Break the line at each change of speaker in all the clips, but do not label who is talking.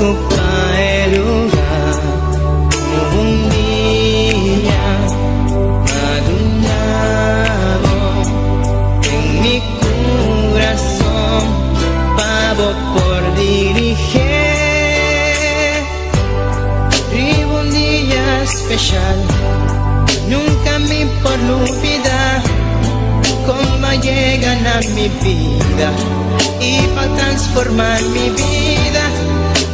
ocupa el lugar como un día madurado en mi corazón, pavo por dirigir. Vivo un día especial, nunca me por olvidar cómo llegan a mi vida y para transformar mi vida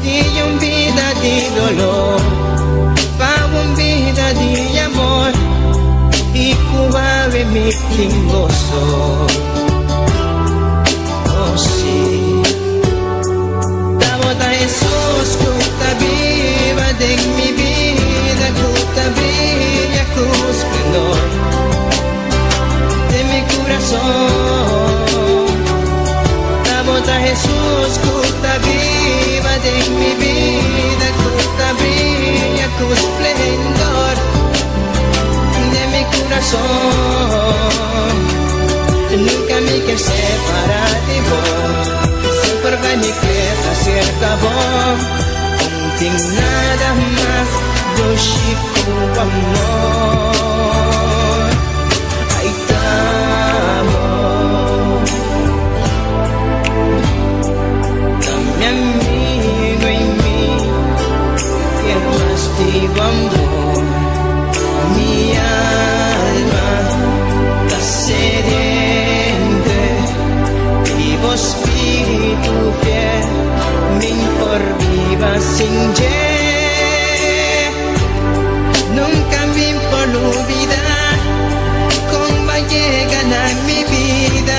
de una vida de dolor para una vida de amor y cuave mi gozo. Oh sí, damos a Jesús que está viva de mi vida, que está brilla con esplendor de mi corazón. Damos a Jesús que está viva de mi vida, que está brilla con esplendor de mi corazón. Nunca me quiero separar de vos, siempre va mi queda cerca vos. Contigo nada más do chico amor. Aí estamos, dame amigo em mim, que más digo amor. Mi alma está sediente, vivo espíritu fiel, me por viva sin nunca me por olvidar cómo llegan a mi vida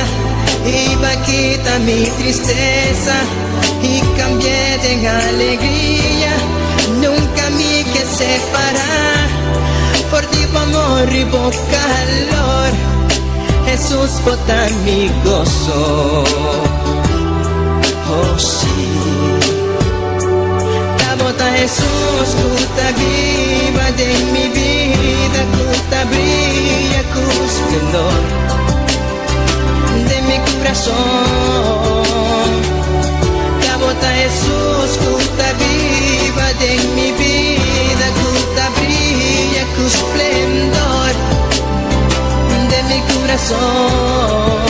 y va a quitar mi tristeza y cambié de alegría. Nunca me que separar por ti amor y por calor. Jesús bota mi gozo. Oh sí, bota Jesús que está viva de mi vida, que está brilla con esplendor de mi corazón. La bota Jesús que está viva de mi vida, que está brilla con esplendor de mi corazón.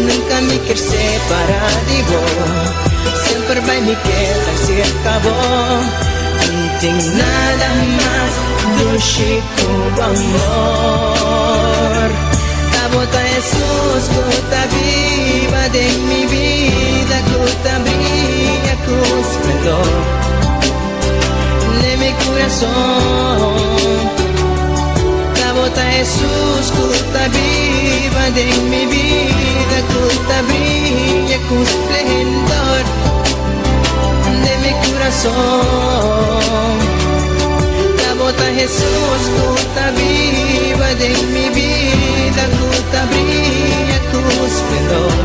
Nunca me quiero separar de vos, siempre va mi queda cerca vos. No tengo nada más dulce como amor. La bota Jesús que está viva de mi vida, que está brilla con esplendor de mi corazón. La bota Jesús que está viva de mi vida, que está brilla con esplendor de mi corazón. La bota Jesús que está viva de mi vida, que está brilla con esplendor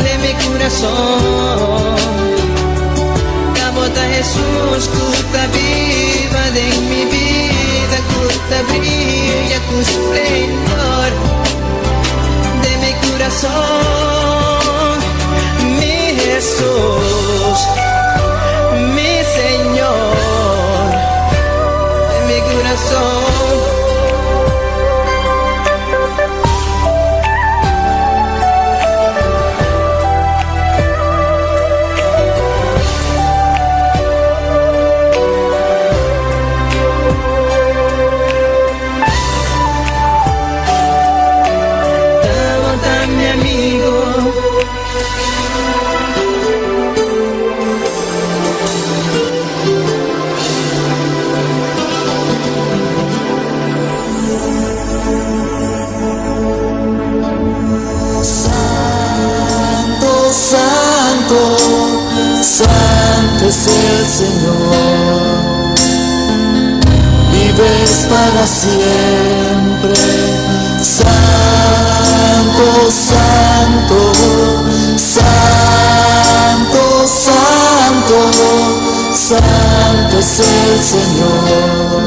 de mi corazón. La bota Jesús que está viva de mi vida, que está brilla con esplendor de mi corazón. Mi Jesús, mi Señor, de mi corazón. Dame amigo,
Santo, santo es el Señor, vives para siempre. Santo, santo, santo, santo, santo es el Señor,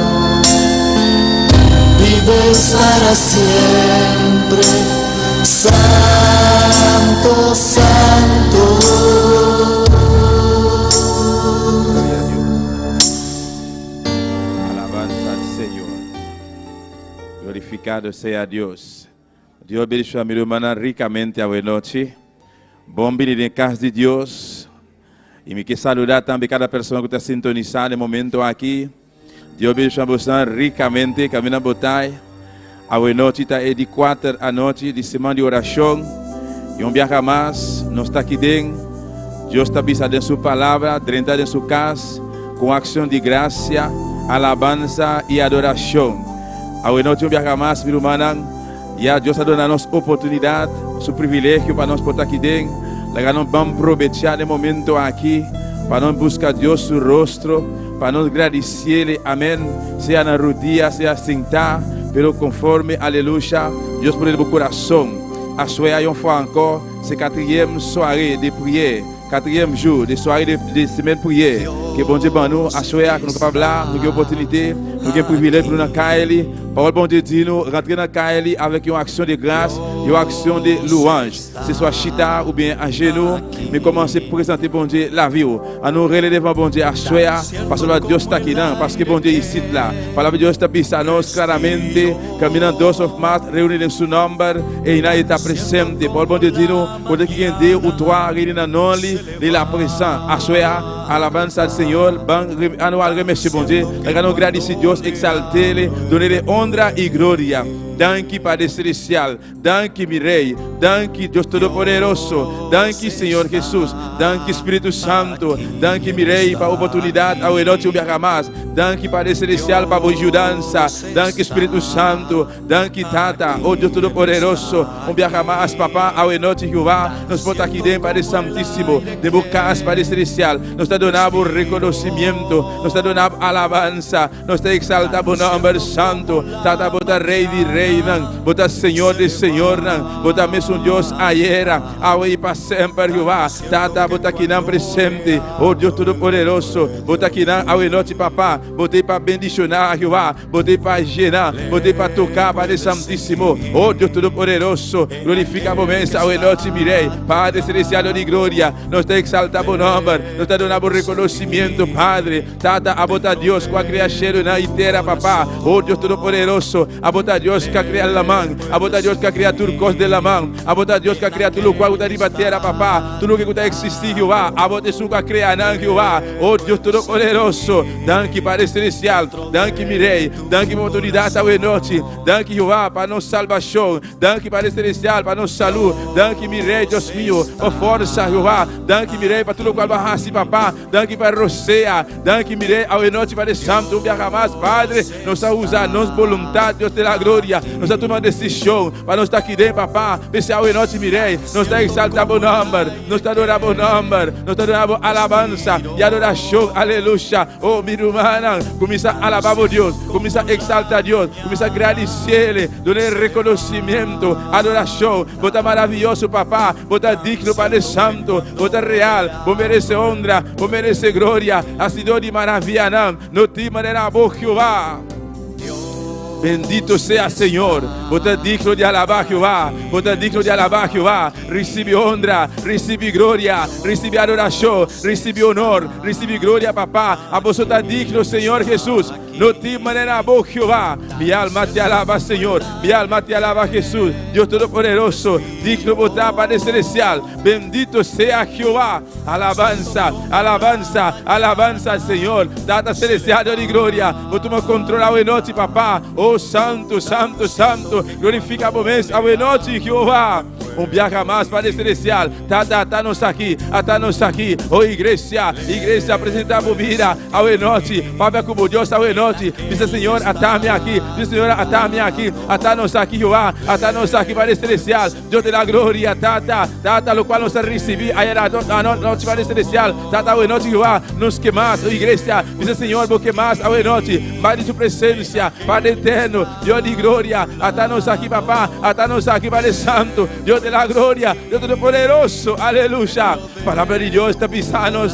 vives para siempre. Santo, santo.
Glorificado sea Dios. Dios bendiga a mi hermana ricamente a buena noche. Bom venir en casa de Dios. E me quer saludar também cada pessoa que está sintonizada no momento aqui. Deus bendiga você ricamente, caminha na botai. A noite está de 4 à noite de semana de oração. E viaja mais, nós está aqui dentro. Deus está pisando em sua palavra, dentro de sua casa, com ação de graça, alabança e adoração. A noite viaja mais, meu irmão. E Deus está dando a nós oportunidade, seu privilégio para nós estar aqui dentro. Nós vamos aproveitar o momento aqui para nós buscar Deus seu rosto, para nós agradecer-lhe, amém. Seja na rodilha, seja sentar, pero conforme, aleluia, Deus por o coração. A soirée, une fois encore, c'est 4e soirée de prière, 4e jour de soirée de semaine de prière. Que bon Dieu, nous, à soirée, nous sommes capables là, nous avons l'opportunité, nous avons le privilège de nous dans Kaeli. Parole bon Dieu dit nous rentrer dans Kaeli avec une action de grâce, une action de louange. Ce soit chita ou bien à genoux, mais commencer à présenter bon Dieu la vie. À nous relever devant bon Dieu à soya, parce que Dieu está aqui là, parce que bon Dieu ici là. Palavra de Deus está pisando claramente, caminhando 2 of March, reunidos em seu nome, e ainda está presente. Parole bon Dieu dit nous, quando que quem deu o 3 reunidos na nome, ele é presente. A soya, alabança ao Senhor, à nous remercier bon Dieu, à nous agradecer Deus, exalter-le, donner-le honra e glória. Danke, Padre Celestial. Danke, mi Rei. Danke, Deus Todo-Poderoso. Danke, Senhor Jesus. Danke, Espírito Santo. Danke, mi Rei, para a oportunidade ao noite um dia mais. Danke, Padre Celestial, para a boa ajudança. Danke, Espírito Santo. Danke, Tata. Oh, Deus Todo-Poderoso. Um dia mais, Papá, ao noite Jeová. Nós podemos aqui dentro, Padre Santíssimo. De bocas, Padre Celestial. Nós está dando reconhecimento. Nós está dando alabança. Nós está exaltando o nome santo. Tata, bota Rei de Rei. Bota Senhor de Senhor, bota mesmo Deus ayer, hoje para sempre, Jeová. Tata, bota aqui na presente, oh Deus Todo-Poderoso, bota aqui na noite, Papá, botei para bendicionar, Jeová, botei para gerar, botei para tocar, Padre Santíssimo, oh Deus Todo-Poderoso, glorifica a momento, a noite, mirei, Padre Celestial de glória, nós te exaltamos o nome, nós te damos reconhecimento, Padre, Tata, a bota Deus com a criação na inteira, Papá, oh Deus Todo-Poderoso, a bota Deus que cria la mão, a bota Deus que cria tudo coisa da mão, a bota Deus que cria tudo qual está de bater, Papá, tudo que está existir, Jeová, a bota Deus que cria não, Jeová, oh Deus Todo-Poderoso, danke Padre Celestial, danke mi Rei, danke por oportunidade à noite, danke Jeová para nossa salvação, danke Padre Celestial para nossa saúde, danke mi Rei, Deus meu, por força, Jeová, danke mi Rei para tudo qual vai assim, Papá, danke para Rosea, danke mi Rei, à noite Padre Santo, um dia mais, Padre, nós a usar nossa vontade, Deus te la glória. Nós estamos tomando decisão para nós estar aqui dentro, Papá. Pessoal, em noite, mirei. Nós estamos exaltando o nome. Nós estamos adorando o nome. Nós estamos adorando alabança e adoração. Aleluia. Oh, minha irmã, começa a alabar a Deus. Começa a exaltar a Deus. Começa a agradecer-lhe. Dar reconhecimento, adoração. Bota maravilhoso, Papá. Bota digno, Padre Santo. Bota real. Vos merece honra. Vos merece glória. A cidade de maravilha, não te maneira boa, Jeová. Bendito sea Senhor, bota digno de alabar Jeová, bota digno de alabar Jeová, recebe honra, recebe glória, recebe adoração, recebe honor, recebe glória, Papá, a você está digno, Senhor Jesus, no te maneira boa Jeová, minha alma te alaba, Senhor, minha alma te alaba, Jesus, Deus Todo-Poderoso, digno botar Padre Celestial, bendito sea Jeová, alabança, alabança, alabança, Senhor, Tata Celestial de glória, vou tomar controle a noite, Papá, oh Santo, Santo, Santo, glorifica a momento, a noite, Jeová. Um dia mais, Padre Celestial, tá nos aqui, oh igreja, apresenta a vida, a noite, Pai, como Deus, a noite, diz Senhor, atame aqui, diz Senhor, atame aqui, nos aqui, Jeová, nos aqui, Padre Celestial, Deus de la glória, tata, lo qual nos recebi, aí a noite, Padre Celestial, tata, a noite, Jeová, nos quemas, oh igreja, diz Senhor, vou queimar, a noite, vai de sua presença, Padre eterno, Deus de glória, nos aqui, Papá, nos aqui, Padre Santo, Deus de la glória, Deus Todo-Poderoso, aleluia. Palavra de Deus está pisando,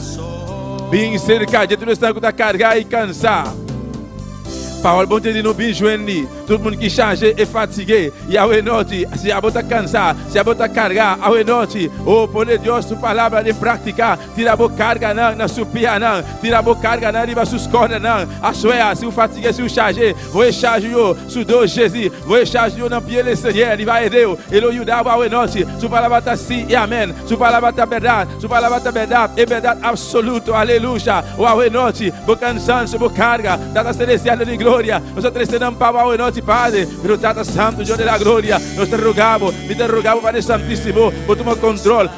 bem cerca, já tu não está carregado e cansado. Palavra bom de no bem joelho, Todo mundo que chargé e fatigué. E a noite, se a bota cansar, se a bota carregar, a noite, oh, poder Deus, sua palavra de praticar, tira a boa carga na sua pia, tira a boa carga na riba suas cordas, a sua, se o fatigué, se o chargé, vou charge eu, su Deus Jesus, vou charge eu na pia do Senhor, ele vai Deus, ele ajudava a noite, sua palavra está sim e amém, sua palavra está verdade, sua palavra está verdade, é verdade absoluta, aleluia, o a noite, o cansanço, o carga, data celestial de glória, nós estamos para a noite, Padre, pero Tata Santo, Deus da glória, nós te rogamos, Padre Santíssimo, por tomar controle,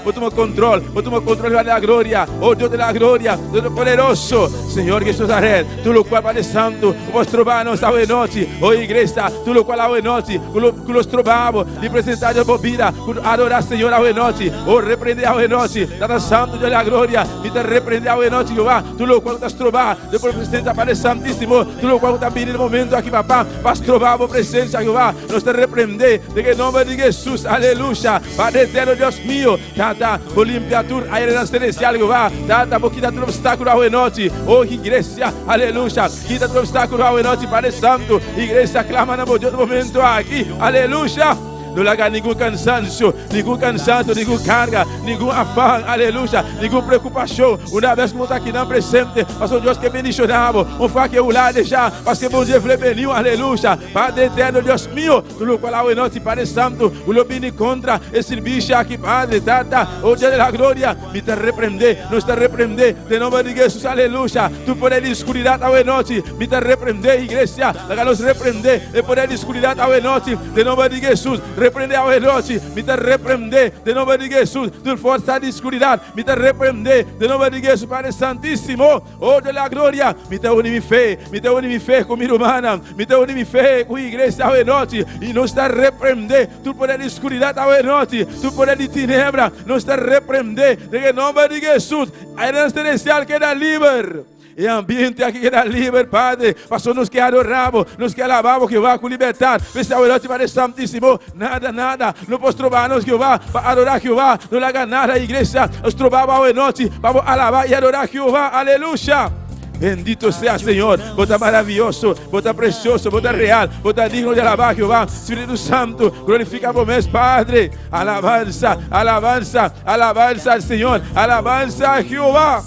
da glória, oh Deus da glória, Deus poderoso, Senhor Jesus Nazaré, tu lo qual, Padre Santo, vos trovamos a noite, oh igreja, tu lo qual a noite, que los trovamos, de presentar a vida, adorar Senhor a noite, oh repreender a noite, Tata Santo, Deus da glória, e te repreender a noite, Jeová, tu lo qual estás trovando, depois presentar, Padre Santíssimo, tu lo qual está vindo no momento aqui, papá, vas trovar a presença, Jeová, nós te repreender, de nome de Jesus, aleluia, Padre eterno, Deus mío, Tata, por limpiar tu aire celestial, Jeová, Tata, por quitar todo obstáculo a noite, oh igreja, aleluia, quita todo obstáculo a noite, Padre Santo, igreja, clama no momento aqui, aleluia. Não larga nenhum cansaço, nenhum carga, nenhum afã, aleluia, nenhuma preocupação. Uma vez que você está aqui na presente, pastor Deus que bendicionava, um fac eu lá deixar, mas que bom Deus veio, aleluia, Padre eterno, Deus meu, tu qual a noite, Padre Santo, o lobini contra esse bicho aqui, Padre, Tata, o Deus da glória, me te repreender, nos te repreender, de nome de Jesus, aleluia, tu poder de escuridade a noite, me te repreender, igreja, para nos repreender, e poder de escuridade a noite, de nome de Jesus, repreender a noite, me te repreender, de nome de Jesus, tu força de escuridade, me te repreender, de nome de Jesus, Padre Santíssimo, oh de la glória, me te une mi fé com minha humana, me te une mi fé com a igreja a noite, e nos te repreender, tu poder de escuridade a noite, tu poder de tinebra, nos te repreender, de nome de Jesus, a herança celestial queda livre. E ambiente aqui que era livre, Padre. Pastor, nos que adoramos, nos que alabamos, que vai com liberdade. Veste a noite, Padre Santíssimo. Nada. Não posso trovar nos que vai para adorar que vai. Não larga nada, igreja. Nós trovamos a noite para alabar e adorar que vai. Aleluia. Bendito sea Senhor, bota maravilhoso, bota precioso, bota real, bota digno de alabar Jeová. Espírito Santo, glorifica por mês, Padre. Alabanza al Senhor, alabanza a Jeová.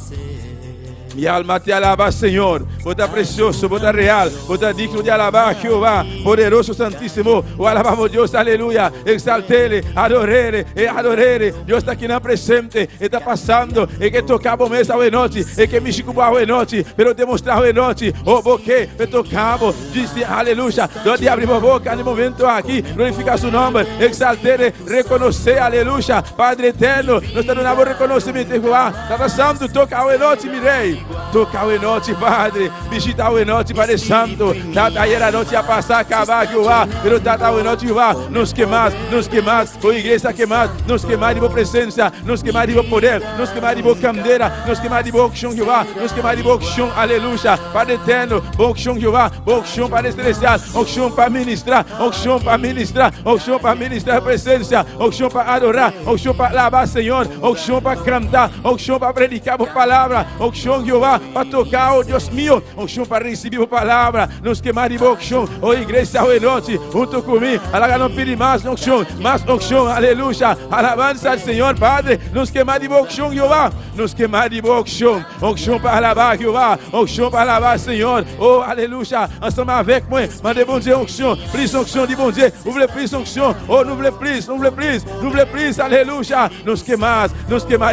Mi alma te alaba, Senhor. Bota precioso, bota real, bota digno de alabar Jeová, poderoso, santíssimo. O alabamos Deus, aleluia. Exaltele, adorele. Deus está aqui na presente, está passando, e que tocamos mesa a noite, e que me chico a noite, pero demonstrar a noite, o boque, me tocamos, disse aleluia. Onde abrimos a boca no momento aqui, glorificar seu nome, exaltele, reconhecer, aleluia. Padre eterno, nós estamos no reconhecimento, está passando, toca a noite, mi rei. Toca a noite, Padre. Visita a noite, Padre Santo. Tata aí a noite a passar, acabar, Jeová. Pero tata a noite, Jeová. Nos queimar. O igreja queimar. Nos queimar de boa presença. Nos queimar de boa poder. Nos queimar de boa candeira. Nos queimar de boa chão, Jeová. Nos queimar de boa chão, aleluia. Padre eterno. Boa chão, Jeová. Boa chão, Padre celestial. Boa chão para ministrar. Boa chão para ministrar. Boa chão para ministrar a presença. Boa chão para adorar. Boa chão para louvar, Senhor. Boa chão para cantar. Boa chão para predicar a palavra. Boa chão, Jeová, para tocar, oh Deus meu, o chão para receber a palavra, nos queimar de boca, chão, oh igreja, oh noite, junto comigo, alaga não pedir mais, no chão, aleluia, alabança ao Senhor, Padre, nos queimar de boca, chão, Jeová, nos queimar de boca, chão, o chão para alabar, Jeová, o chão para alabar, Senhor, oh aleluia, ensemble avec moi, mandez bon Dieu, onction, prise onction de bon Dieu, ouvrez prise onction, oh nous voulons prise, aleluia, nos queimar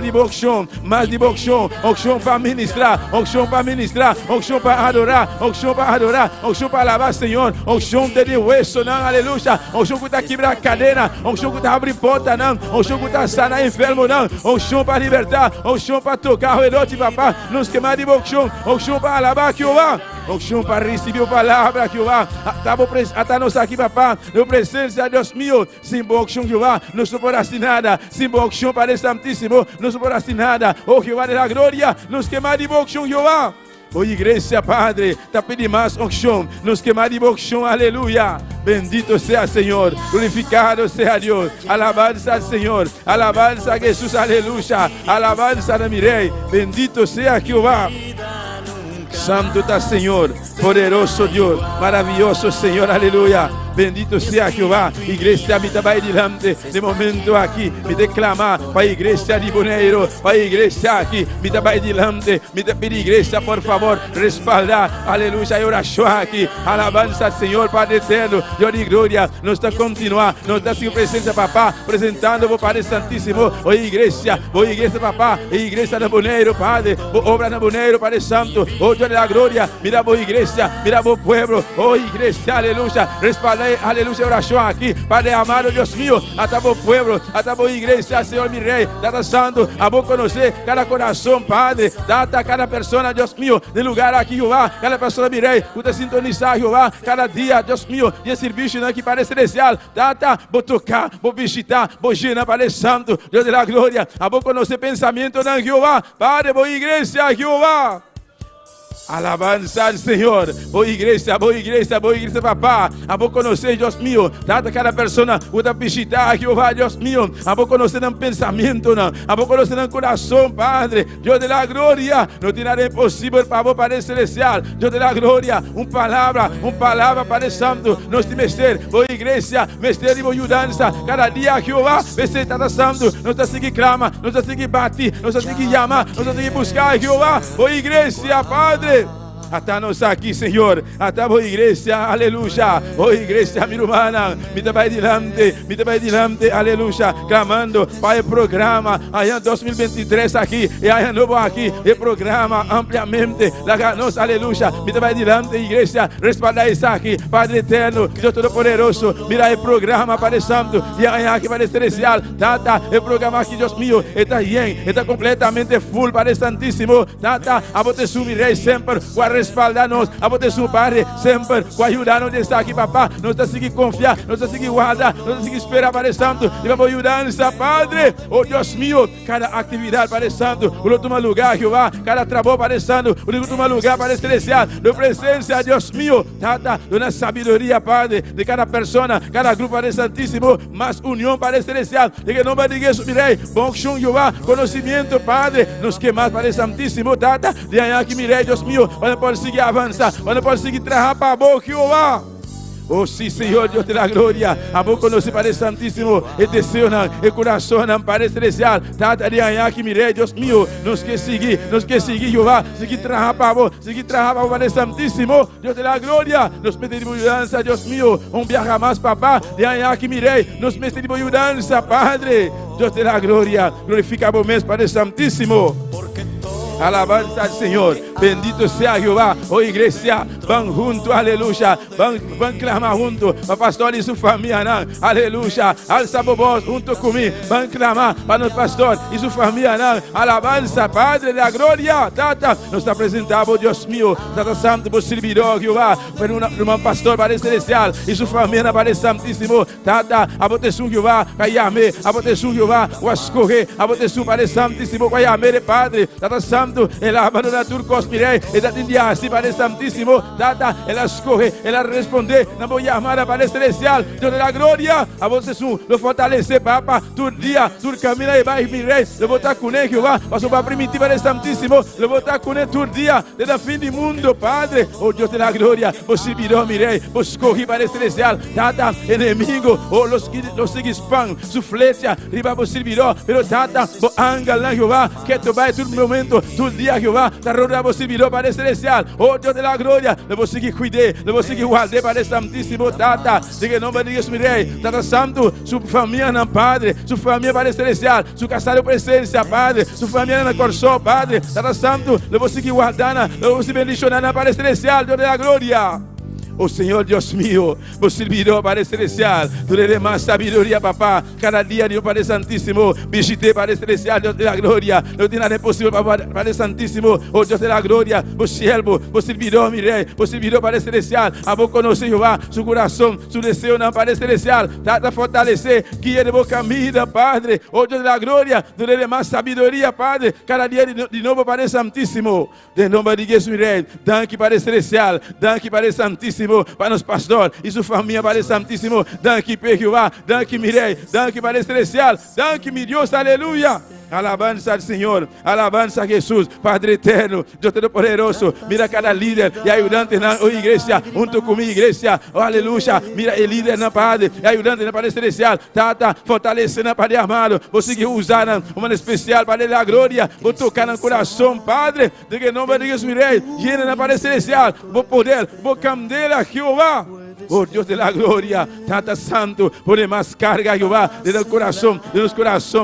de boca, chão, mais de boca, chão, onction para ministrar, onction para adorar, onction para alabar, Senhor, onction de hueso, não, aleluia, onction que está quebrar cadeira, onction que está abrir porta, não, onction que está sanar enfermo, não, onction para libertar, onction para tocar, o noite, papá, nos queimar de boca, onction para alabar, Jeová, onction para receber a palavra, Jeová, até nós aqui, papá, na presença de Deus meu, sem boca, Jeová, não suportasse nada, sem boca, Padre Santíssimo, não suportasse nada, oh Jeová de la glória, nos queimar de boca, Jeová. Oh igreja, Padre, te pedimos mais unção, nos queimar de boca, aleluia. Bendito sea Senhor, glorificado sea Deus. Alabanza al Senhor, alabanza a Jesus, aleluia. Alabanza a mi rei, bendito sea Jeová. Santo está, Señor. Poderoso Dios, maravilloso Señor, aleluya. Bendito sea Jehová. Iglesia, me vai delante de momento aqui. Me declamar para a igreja de Boneiro, para a igreja aqui. Me vai delante, me pedir igreja, por favor, respaldar, aleluia, a oração aqui. Alabança, Senhor, Padre eterno, Deus de glória. Nós está continuar, nós está sem presença, papá, apresentando o Padre Santíssimo. Boa igreja, papá, a igreja de Boneiro, Padre, boa obra de Boneiro, Padre Santo. Oh Deus da glória, mira boa igreja, mira boa pueblo, oh igreja, aleluia, respaldar. Aleluya, oración aquí, Padre amado, Dios mío, hasta vos pueblo, hasta vos iglesia, Señor mi Rey, data santo, a vos conocer cada corazón, Padre, data cada persona, Dios mío, de lugar aquí, Jehová, cada persona mi Rey, usted sintonizar, Jehová, cada día, Dios mío, y ese bicho que parece celestial, data, vos tocar, vos visitar, vos llenar, Padre Santo, Dios de la gloria, a vos conocer pensamiento de Jehová, Padre, vos iglesia, Jehová. Alabanza al Señor. Voy iglesia, papá. A vos conocer, Dios mío. Data cada persona, una visita a Jehová, Dios mío. A vos conocer un pensamiento, ¿no? A vos conocer un corazón, Padre. Dios de la gloria. No tiene nada imposible para vos, Padre Celestial. Dios de la gloria. Un palabra, Padre Santo. No estoy mester. Voy iglesia, mester y voy ayudanza. Cada día, Jehová, mester está santo. No está así que clama, no está así que bate, no está así que llama, no está así que buscar, Jehová. Voy iglesia, Padre. Hasta nós aqui, Senhor, até a igreja, aleluia, oh igreja, minha irmã, me vai delante, aleluia, clamando para o programa, aí em 2023 aqui, e aí novo aqui, e programa ampliamente, lá nós, aleluia, me vai delante, igreja, respaldar isso aqui, Padre eterno, Deus Todo-Poderoso, mira o programa, Padre Santo, e aí aqui, Padre Celestial, tata, o programa aqui, Deus mío, está bem, está completamente full, Padre Santíssimo, tata, a você subirei sempre, respaldar-nos, a poder seu Padre, sempre, com ajudar-nos de estar aqui, papá, nós estamos a confiar, nós estamos a guardar, nós estamos a esperar, Padre Santo, e vamos ajudar-nos, Padre, oh Deus mío, cada atividade, Padre Santo, o último lugar, Jeová, cada trabalho, Padre Santo, o último lugar, Padre Celestial, de presença, Deus mío, tata, dona sabedoria, Padre, de cada pessoa, cada grupo, Padre Santíssimo, mais união, Padre Celestial, de que não vai ninguém subirei, bom chão, Jeová, conhecimento, Padre, nos queimar, Padre Santíssimo, tata, de aí que mirei, Deus mío, para conseguir avançar, para conseguir trabalhar para a boca, Jeová. Oh sim, Senhor, Deus da glória. A boca nos Padre Santíssimo, e desceu e coração, Padre Celestial. Tata de anhar que mirei, Deus meu, nos que seguir, Jeová, seguir trabalhar para vos, Padre Santíssimo, Deus da glória. Nos pedimos mudança, Deus meu, viaja mais, papá, de anhar que mirei, nos pedimos mudança, Padre, Deus da glória. Glorifica vos mesmo, Padre Santíssimo. Alabanza al Señor, bendito sea Jehová, oh iglesia, van juntos, aleluya, van clamar juntos, para pastor y su familia, aleluya, alza voz junto conmigo, van clamar para el pastor y su familia, alabanza, Padre de la gloria, tata, nos está presentado, Dios mío, tata santo, por servidor, Jehová, por un pastor, Padre Celestial, y su familia, Padre Santísimo, tata, a proteção, Jehová, caiame, a proteção, Jehová, o escorrer, a proteção, Padre Santíssimo, caiame, Padre, tata santo, ela abandona turcos, mirei, ela tinha assim, Padre Santíssimo, tata, ela escorre, ela responder, não vou chamar a Padre Celestial, Deus da glória, a você sim, lo fortalecer, Papa, tu dia, tu caminho e vai, mirei, eu vou estar com ele, Jeová, mas o Pai primitivo, Padre Santíssimo, eu vou estar com ele, tu dia, desde o fim do mundo, Padre, oh Deus da glória, você virou, mirei, você corri, Padre Celestial, tata, inimigo, oh, los que spam, su flecha, riba, você virou, pero tata, o ángel, Jeová, que tu vai, todo momento, tu dia, Jeová, ta roda você virou, Padre Celestial, oh Deus da glória, eu vou seguir cuidar, eu vou seguir guardar, Padre Santíssimo, tata, de que não vai dizer, mirei, tata santo, sua família, não, Padre, sua família, Padre Celestial, sua casada, presença, Padre, sua família, na corção, Padre, tata santo, eu vou seguir guardando, eu vou seguir bendicionando, Padre Celestial, Deus da glória. Oh Senhor, Deus mío, vos serviró, Padre Celestial, tu le des más sabiduría, papá, cada día, Dios Padre Santísimo, visité, Padre Celestial, Dios de la gloria, no tiene nada imposible, Padre Santísimo, oh Dios de la gloria, vos siervo, vos serviró, mi Rey, vos serviró, Padre Celestial, a vos conocer, Jehová, su corazón, su deseo, Padre Celestial, trata de fortalecer, guía de vos camino, Padre, oh Dios de la gloria, tu le des más sabiduría, Padre, cada día de nuevo, Padre Santísimo, de nombre de Jesús, mi Rey, danke, Padre Celestial, danke, Padre Santísimo, para os pastor e sua família, Padre Santíssimo, danke, Jehová, danke, Mirei, danke, Padre Celestial, danke, mi Deus, aleluia. alabanza al Señor, alabanza a Jesús, Padre eterno, Dios Todopoderoso. Mira cada líder y ayudante en la iglesia, junto con mi iglesia, oh, aleluya. Mira el líder na Padre, e ayudante na Padre Celestial, Tata, fortalecendo, Padre amado, vou seguir usando uma especial, Padre da glória, vou tocar no coração, Padre, de que nome de Jesus, mirei, llena na Padre Celestial, vou poder, vou candela, Jehová. Oh Dios de la gloria, Tata Santo, pone más carga, Jehová, de los corazones,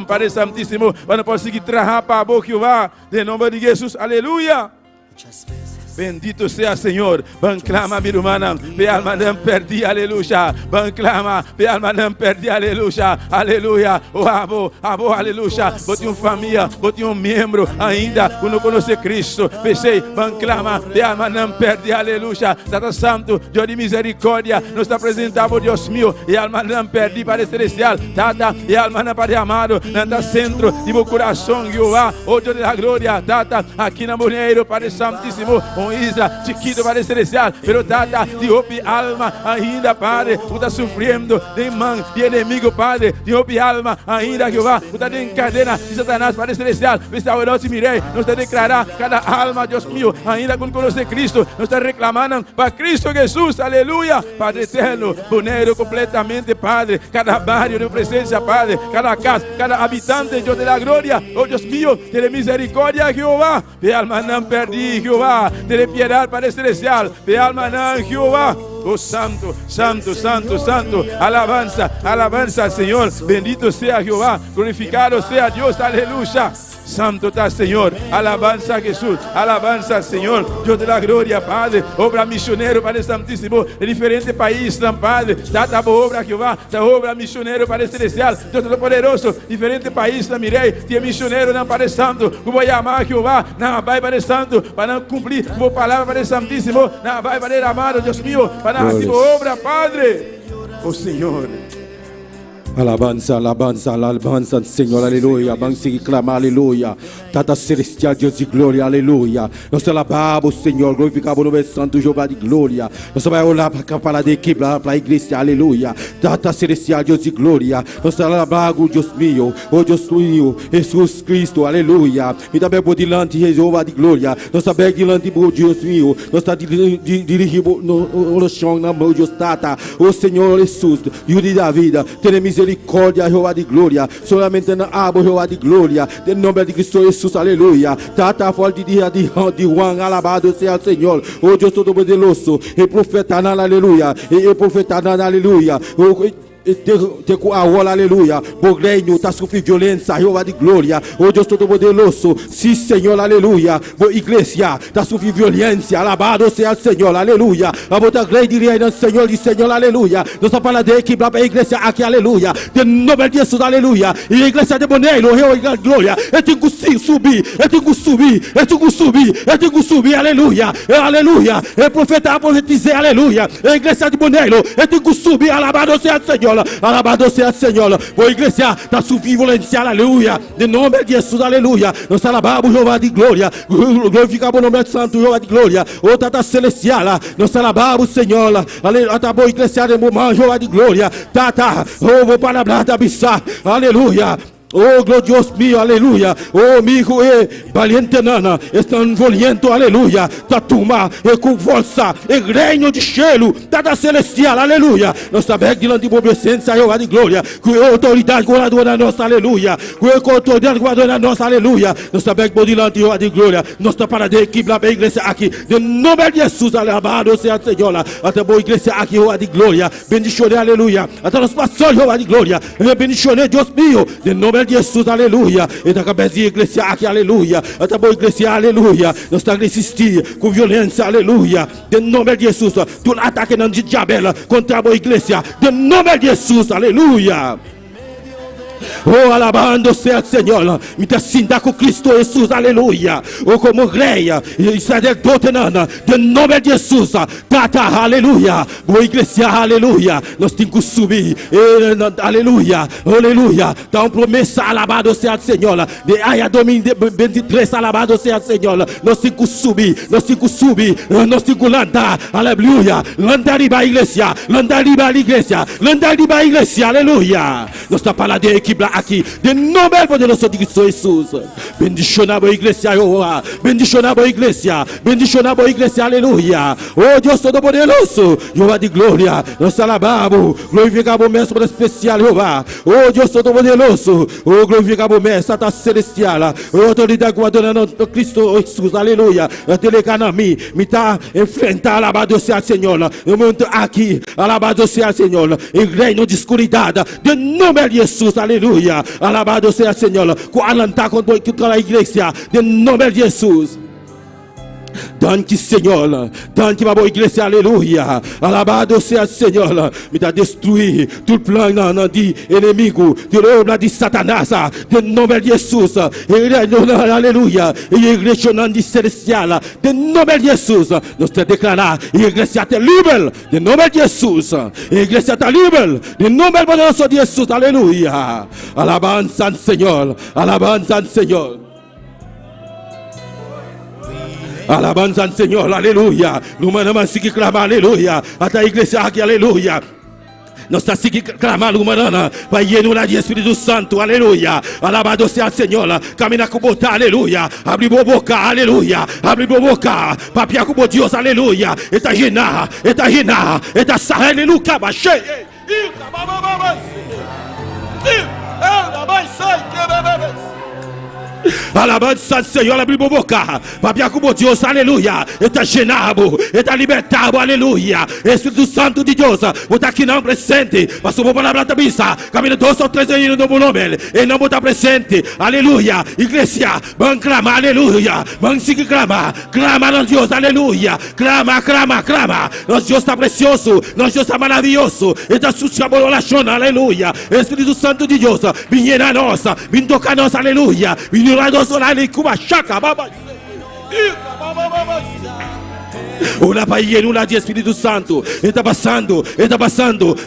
Padre Santísimo, para poder seguir trabajando para vos, Jehová, de nombre de Jesús, aleluya. Bendito sea Señor. Van clama, mi hermana. Pe alma não perdi, aleluya. Van clama, pe alma não perdi, aleluya. Aleluya. Oh, abo, aleluya. Bote família, bote membro ainda, quando conhece Cristo. Pensei, van clama, pe alma não perdi, aleluya. Tata Santo, Deus de misericórdia, nos apresentamos, Deus meu, e alma não perdi, Padre Celestial. Tata, e alma não Padre amado, nada centro de meu coração, Jeová. Oh Deus da glória, Tata, aqui na Moneiro, Padre Santíssimo. Isla, chiquito, Padre Celestial, pero Tata, de opi alma ainda, Padre, está sofrendo de mão de inimigo, Padre, de opi alma ainda, Jeová, está de cadena de Satanás, Padre Celestial. Esta hora se mirei, nos está declarar cada alma, Deus meu, ainda com conhecer Cristo, nos está reclamando para Cristo Jesus, aleluia, Padre eterno, boneiro completamente, Padre, cada barrio de presença, Padre, cada casa, cada habitante, Deus da glória, oh Deus meu, tem misericórdia, Jeová, de alma não perdi, Jeová, de piedad, Padre Celestial, de alma en Jehová. Oh santo, santo, santo, santo, alabanza, alabanza al Señor, bendito sea Jehová, glorificado sea Dios, aleluya. Santo está Señor, alabanza a Jesús, alabanza al Señor, Dios de la gloria, Padre, obra misionero, Padre Santísimo, en diferentes países, Padre, data obra Jehová, da obra misionero, Padre Celestial, Dios Todopoderoso, diferentes países, mirei, tem misionero, Padre Santo, que vou amar Jehová, na vai, Padre Santo, para cumprir a palavra, Padre Santíssimo, na vai, Padre amado, Deus meu, para a obra, Padre, oh Senhor.
Alabanza, alabanza, alabanza, Señor, aleluya. Vamos a seguir clamando, aleluya. Tata celestial, Dios de glória, aleluya. Nós alabamos, Senhor, glorificamos o nome santo, Jeová de glória. Nós vamos orar para a equipe, para a igreja, aleluya. Tata celestial, Dios de glória. Nós alabamos, Deus meu, oh Deus meu, Jesus Cristo, aleluya. E também por diante, Jeová de glória. Nós também diante, Deus meu. Nós estamos dirigindo no chão, na mão, Deus Tata. Oh Senhor Jesus, Deus da vida, tem misericórdia, Jeová de glória. Solamente na abo, Jeová de glória. Em nome de Cristo Jesus, aleluia. Tata forte de Juan, alabado seja o Senhor. Oh Deus Todo-Poderoso. E profeta, aleluia. E profeta, aleluia. Aleluia, por reino está sofrendo violência, Jeová de glória, oh Deus Todo-Poderoso, sim Senhor, aleluia, por igreja está sofrendo violência, alabado seja o Senhor, aleluia, a botar grande reino, Senhor, de Senhor, aleluia, nós estamos falando de equipe para a igreja aqui, aleluia, de nome de Jesus, aleluia, e a igreja de Boneiro, Jeová de glória, eu tenho que subir, aleluia, aleluia, é profeta, profetizar, aleluia, a igreja de Boneiro, eu tenho que subir, alabado seja o Senhor. Alabado seja o Senhor. Boa igreja, está subindo violência, aleluia. De nome de Jesus, aleluia. Nós alabamos Jeová de glória. Glorificamos o nome santo, Jeová de glória. O Tata celestial, nós alabamos Senhor. Aleluia. Tá boa igreja de momento, Jeová de glória. Tata, oh, vou para a abissar, aleluia. Oh, glorioso mío, aleluia. Oh, mi hijo, valiente nana, estão violento, aleluia. Tatuma, com força, reino de cielo, Tata celestial, aleluia. Nós sabemos que diante de presença, Jeová de glória, com autoridade guardadora nossa, aleluia. Com autoridade guardadora nossa, aleluia. Nós sabemos que diante de Jeová de glória, nós estamos para a equipe da igreja aqui, de nome de Jesus, alabado seja o Senhor. Até boa igreja aqui, Jeová de glória, bendicionei, aleluia. Até nós passamos, Jeová de glória, bendicionei, Deus mío, de nome de Jesus, aleluia. E da cabeça de igreja aqui, aleluia. Até boa igreja, aleluia. Nós estamos a resistir com violência, aleluia. De nome de Jesus, do ataque de diabo contra a boa igreja, de nome de Jesus, aleluia. Oh, alabando seja o Senhor, me sinta com Cristo Jesus, aleluia. Oh, como rei e sacerdote, de nome de Jesus, Tata, aleluia. Boa igreja, aleluia. Nós temos que subir, aleluia, aleluia. Dá uma promessa, alabado seja o Senhor. De Aia 2023, alabado seja o Senhor. Nós temos que subir, nós temos que subir, nós temos que landar, aleluia. Landar riba a igreja, landar riba a igreja, landar riba a igreja, aleluia. Nós estamos falando de equipe tangible aqui. De nome poderoso de Cristo Jesus. Bendição na boa igreja, Jeová. Bendição na boa igreja. Bendição na boa igreja, aleluia. Oh Deus Todo-Poderoso, Jeová de glória. Nós alabamos, glorificamos o mestre especial, Jeová. Oh Deus Todo-Poderoso, oh glorificamos o mestre celestial. Oh autoridade guardando Cristo Jesus, aleluia. Telecanami, me está enfrentar, alabado seja o Senhor. Eu monto aqui, alabado seja o Senhor. Em reino de escuridade, de nome de Jesus, aleluia. Alabado seja o Senhor. Com alantar contra a igreja, de nome de Jesus. Danke, Senhor. Danke, ma boa igreja, aleluia. Alabado seja o Senhor. Me dá destruir todo plano de inimigo, de obra de Satanás, de nome de Jesus. Aleluia. E a igreja não de celestial, de nome de Jesus. Nós te declarar, a igreja está livre, de nome de Jesus. A igreja está livre, de nome poderoso de Jesus, aleluia. Alabanza ao Senhor. Alabanza ao Senhor. Alabanza ao Senhor, aleluia. Não mandamos seguir clamar, aleluia. Até a igreja aqui, aleluia. Nós estamos seguindo clamando, humanana, para llenar de Espírito Santo, aleluia. Alabado seja o Senhor. Camina com boca, aleluia. Abre boca, aleluia. Abre boca, papia com Deus, aleluia. Está llenar, está sarra, aleluia. Baixei. Alabança ao Senhor, abre boca, papia com Deus, aleluia. Está genado, está libertado, aleluia. Espírito Santo de Deus, você aqui não presente, mas o palavra da missa, caminho 2 ou 3 anos no nome, e não está presente, aleluia. Igreja, vamos clamar, aleluia. Vamos seguir clamar, clama a Deus, aleluia. Clama. Nosso Deus está precioso, nosso Deus está maravilhoso, está suciado, aleluia. Espírito Santo de Deus, vem na nossa, vem tocar nós, aleluia. Una paella de Espírito Santo. Está passando.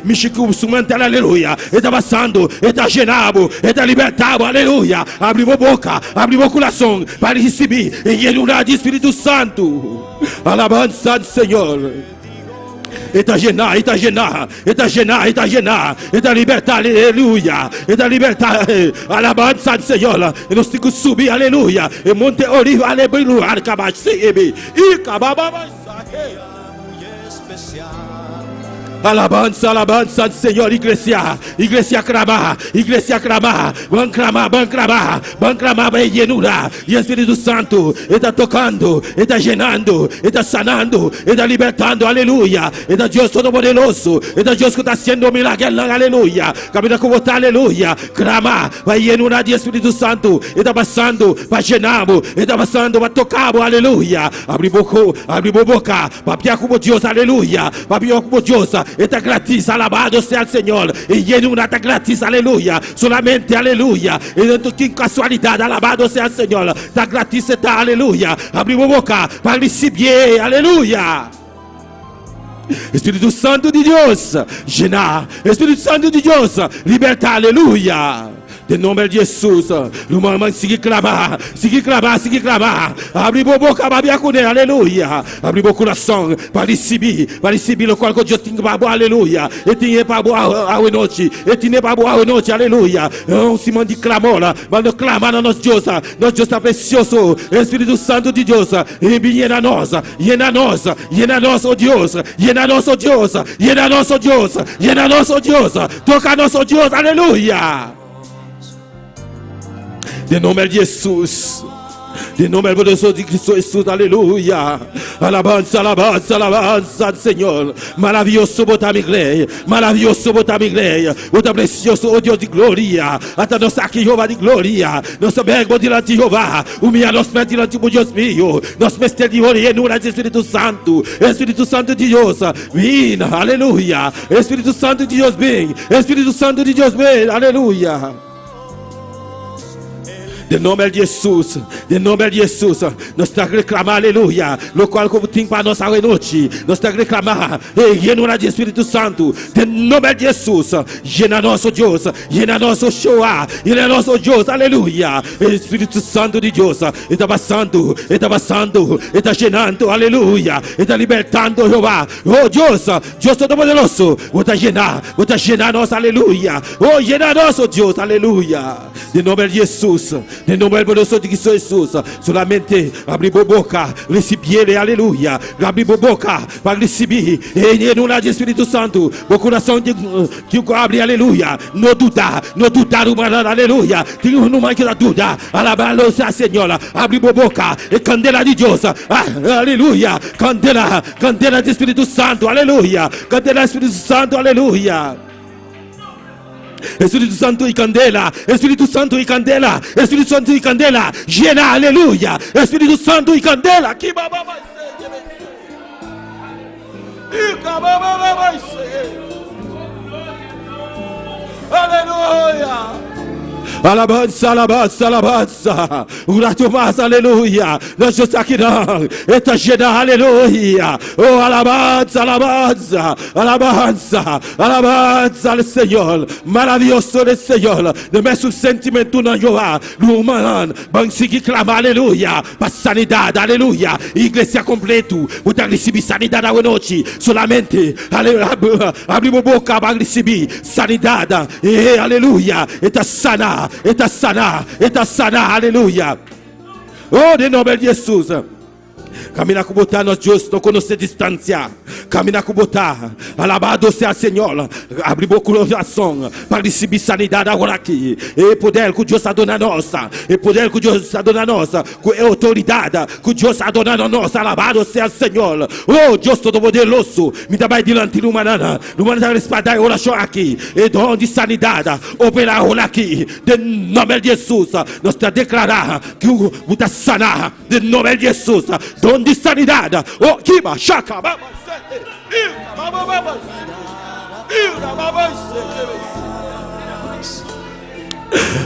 Michiku sumantela, aleluia. Está passando, está genado, está libertado, aleluia. Abre boca, o coração para receber em una de Espírito Santo. Alabança ao Senhor. Está llenar, está libertar, aleluia, está libertar, alabança ao Senhor, e nós temos que subir, aleluia, e Monte Oliva, aleluia, arcabacebe, e cabababa, alabança ao Senhor, igreja clamar, vão clamar, vai llenura, e o Espírito Santo está tocando, está llenando, está sanando, está libertando, aleluia, está Deus Todo-Poderoso, está Deus que está haciendo milagres, aleluia, camina com você, aleluia, clama, vai llenura de Espírito Santo, está passando, vai llenando, está passando, vai tocar, aleluia, abre boca, papia como Deus, aleluia, papia como Deus, está gratis, alabado seja o Senhor, e llenura está gratis, aleluia, solamente, aleluia, e dentro de casualidade, alabado seja o Senhor, está gratis, está, aleluia, abre boca para receber, aleluia. Espírito Santo de Deus, llenar, Espírito Santo de Deus, libertar, aleluia. De nome de Jesus, no momento seguir clamar. Abre boca, babia com ele, aleluia. Abre o coração para receber o qual Deus tem para boa, aleluia. E tem para boa a noite, aleluia. Não se mande clamor, mas não clamar a nosso Deus está precioso. Espírito Santo de Deus, llena nós, oh Deus, toca nosso Deus, aleluia. De nome de Jesus. De nome poderoso de Cristo Jesus, aleluia. Alabanza ao Senhor. Maravilhoso botar minha igreja. Botar precioso, oh Deus de glória. Até nós aqui, Jeová de glória. Nós sabemos diante de Jeová. Humilhar nós diante de Deus mío. Nós mestre de glória no de Espírito Santo. Espírito Santo de Deus. Vem, aleluia. Espírito Santo de Deus vem. Aleluia. de nome de Jesus, de nome de Jesus, nós estamos reclamando, aleluia, no qual como tem para nossa noite, nós estamos reclamando, e de Espírito Santo, de nome de Jesus, llena nosso Deus, llena nosso Shoah, llena nosso Deus, aleluia, Espírito Santo de Deus, está passando, está llenando, aleluia, está libertando, Jeová, oh Deus, Deus Todo-Poderoso, vou llenar nós, aleluia, oh, llena nosso Deus, aleluia, de nome de Jesus, de nome poderoso de Jesus, solamente abrir a boca, receber, aleluia, abrir a boca para receber, e no nome do Espírito Santo, o coração de que abre, aleluia, não dudar, aleluia, tem uma que dúvida, alabá-lo, Senhor, abre a boca, e candela de Deus, aleluia, candela do Espírito Santo, aleluia, candela do Espírito Santo, aleluia. Espírito Santo e candela, Espírito Santo e candela, Espírito Santo e candela, llena, aleluia, Espírito Santo e candela, que baba vai ser, e baba vai ser, aleluia. Alabança, alabança, alabança. Grato mais, aleluia. Nós estamos aqui não. Está cheia, aleluia. Oh, alabança, alabança, alabança, alabança ao Senhor. Maravilhoso é o Senhor. No mesmo sentimento não Jeová. No humano, vamos seguir clamar, aleluia. Para sanidade, aleluia. Igreja completo. Você receber sanidade à noite. Solamente, abrir a boca para receber sanidade. E aleluia. Está sana. Está sana, aleluia. Oh, de nome de Jesus. Caminhar com botar nós Deus não conhece distância. Caminhar com botar. Alabado seja o Senhor. Abre o coração para receber sanidade agora aqui. E poder que Deus está dando a nossa. E poder que Deus está dando a nossa. Com autoridade que Deus está dando a nossa. Alabado seja o Senhor. Oh, Deus Todo-Poderoso. Me dá mais diante do manana. No manana respaldar a oração aqui. E dom de sanidade. Operar agora aqui. De nome de Jesus. Nós está declarar que o está sanar. De nome de Jesus. Dom de sanidade. Oh, kiba, shaka, baba,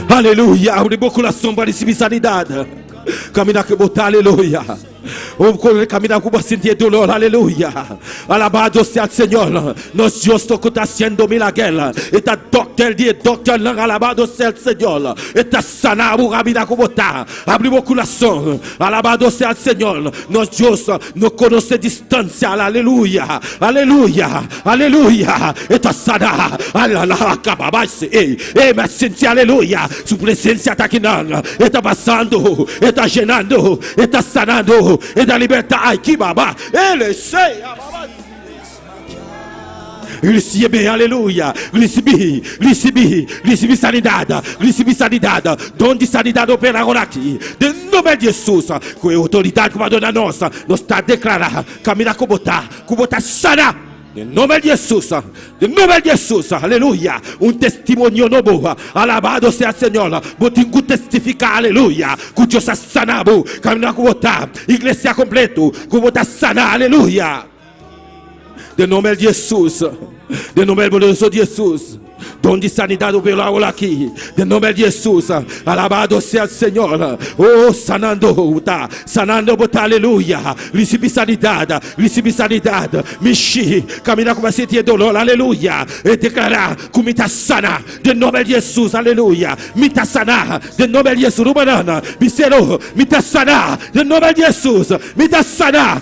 aleluia. Abre o coração para receber sanidade. Caminhar que botar, aleluia. Caminhar com sentir dolor, aleluia. Alabado seja o Senhor. Nós Deus que está sendo milagre. Está doctor não, alabado seja o Senhor. Está sanado, caminhar com botar. Abre o coração. Alabado seja o Senhor. Nós Deus não conhece distância, aleluia. Aleluia, aleluia. Está sanado. Ei, mas sente, aleluia. Sua presença está aqui, não. Está passando, está llenando, está sanando. E da libertar, ai que babá, ele sei, recebe, aleluia, recebe sanidade, dom de sanidade opera agora aqui, de nome de Jesus, com a autoridade que vai dar nossa, nós está declarando, caminhar com botar sana. De nome de Jesus, aleluia. Testemunho novo, alabado seja o Senhor. Vou testificar, aleluia. Que Deus está sanado, caminhar com botar, igreja completo, com botar sana, aleluia. De nome de Jesus, de nome poderoso de Jesus. Dom de sanidade pelo aqui. De nome de Jesus. Alabado seja o Senhor. Oh, sanando, botar, aleluia. Recebe sanidade. Mexi. Caminhar com você de dolor, aleluia. E declarar que me está sana. De nome de Jesus, aleluia. Me está sana. De nome de Jesus, Rubanana. Bicero, me está sana. De nome de Jesus. Me está sana.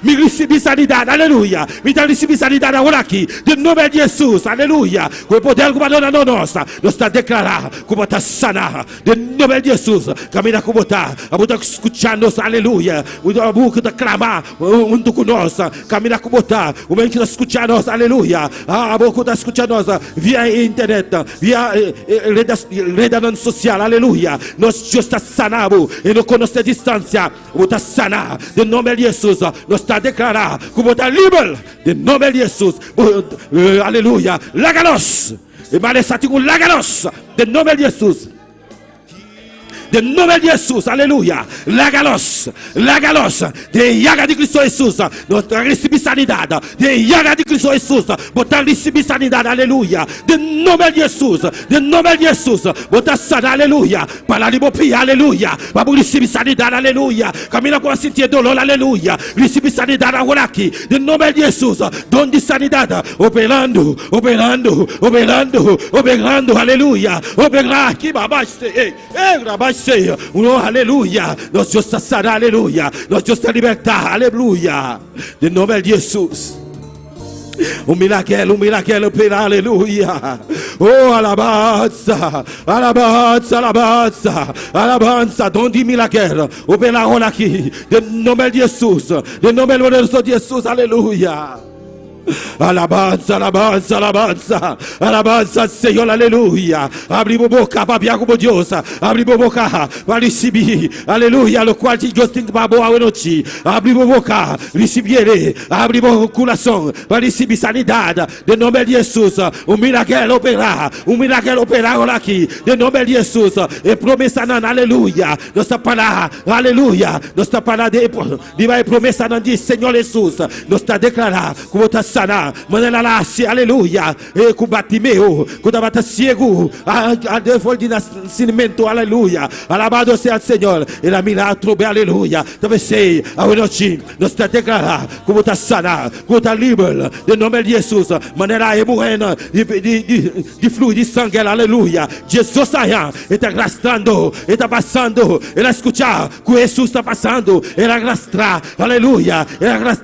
Me recebe sanidade, aleluia. Me está recebendo sanidade agora aqui. De nome de Jesus, aleluia. Com o poder que vai dar nossa, nós está declarar que vai estar sana. De nome de Jesus, caminha com botar, a botar escutando, aleluia. A boca da clamar junto com nós, caminha com botar, o momento que está escutando nós, aleluia. A boca está escutando nós via internet, via rede social, aleluia. Nós já está sanado e não conhece a distância, vai estar sana. De nome de Jesus, nós está declarar que vai estar livre. De nome de Jesus, aleluia. Láganos. E malesatico láganos. De nome de Jesus. de nombre de Jesús, aleluya. La galos, de llaga de Cristo Jesús, nuestra recibir sanidad, de llaga de Cristo Jesús, botar recibir sanidad, aleluya. De nombre de Jesús, botar sana, aleluya. Para la pia, aleluya. Vamos recibir sanidad, aleluya. Camina con sentir dolor, aleluya. Recibir sanidad ahora aquí, de nombre de Jesús, don de sanidad, operando, aleluya. Operar aqui, babaste, aleluya. Nós Deus está sanar, aleluya. Nós Deus está libertar, aleluya. De nome de Jesus. Um milagre, opera, aleluia. Oh, alabança, dom de milagre, opera agora aqui, de nome de Jesus, de nome de Jesus, aleluia. Alabança, Senhor, aleluia. Abre a boca, babia como Deus. Abre a boca, para receber, aleluia. O qual Deus tem para boa noite. Abre a boca, receber. Abre o coração, para receber sanidade. De nome de Jesus, um milagre operar aqui. De nome de Jesus, e promessa não, aleluia. Nossa palavra, aleluia. Nossa palavra de promessa não diz, Senhor Jesus. Nós está declarar como está sana, manela lá, aleluia, e com batimeu, quando bata cego, a default de nascimento, aleluia, alabado seja o Senhor, e la milagre, aleluia, talvez sei, a noite, nós está declarar, como está sana, como está livre, de nome de Jesus, manela e morrendo, de fluir de sangue, aleluia, Jesus saia, está arrastando, está passando, ela escutar, que Jesus está passando, ela arrastar, aleluia, ela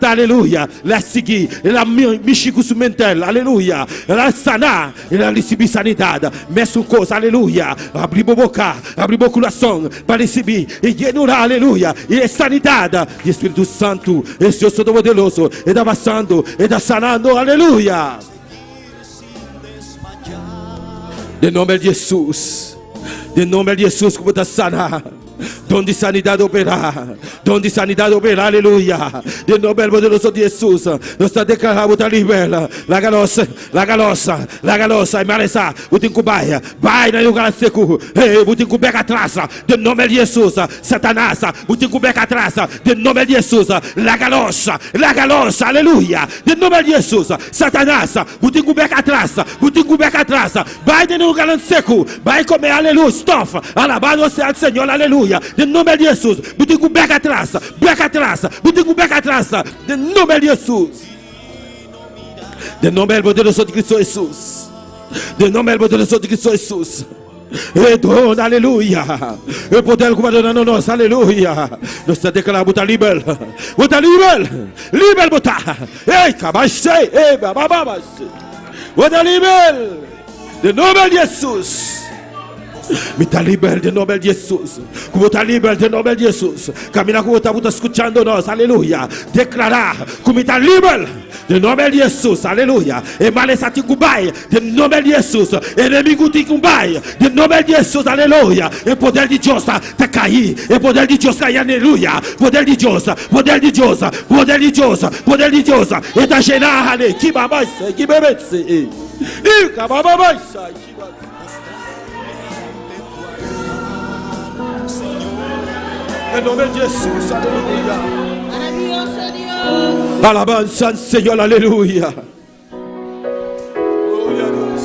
seguir, ela Michigo mental, aleluia. Ela sana, ela recebe sanidade. Mexe coisa, aleluia. Abre a boca, abre o coração para receber e genurar, aleluia. E sanidade. E Espírito Santo, esse Deus Todo-Poderoso, está passando, está sanando, aleluia. De nome de Jesus, como está sana. Dom de sanidade operar, aleluia. De nome poderoso de Jesus, nós está declarando a libera, la galosa, e maresa, o tincubaia, vai na lugar seco, o tincubeca atrás, de nome de Jesus, Satanás, o tincubeca atrás, de nome de Jesus, la galosa, aleluia. De nome de Jesus, Satanás, o tincubeca atrás, vai no lugar seco, vai comer, aleluia, stop, alabado seja o Senhor, aleluia. De nome de Jesus, botigo beca atrás, de nome de Jesus, de nome poderoso de Cristo Jesus, e dona, aleluia, e poder comandar nós, aleluia. Nós está declarando, bota livre, bota, ei, cabachei, ei, bababas, bota livre, de nome de Jesus. Me está livre de nome de Jesus. Como está livre de nome de Jesus. Camina como está escutando nós, aleluia. Declarar como está livre de nome de Jesus, aleluia. E malesa tincubai de nome de Jesus. Inimigo tincubai de nome de Jesus, aleluia. E poder de Deus está cair. E poder de Deus cair, aleluia. Poder de Deus. E está chenar, ale. Que babai, que bebê. E cababai, en nombre de Jesús, aleluya.
Maravilloso Dios.
Alabanza al Señor, aleluya. Gloria a Dios.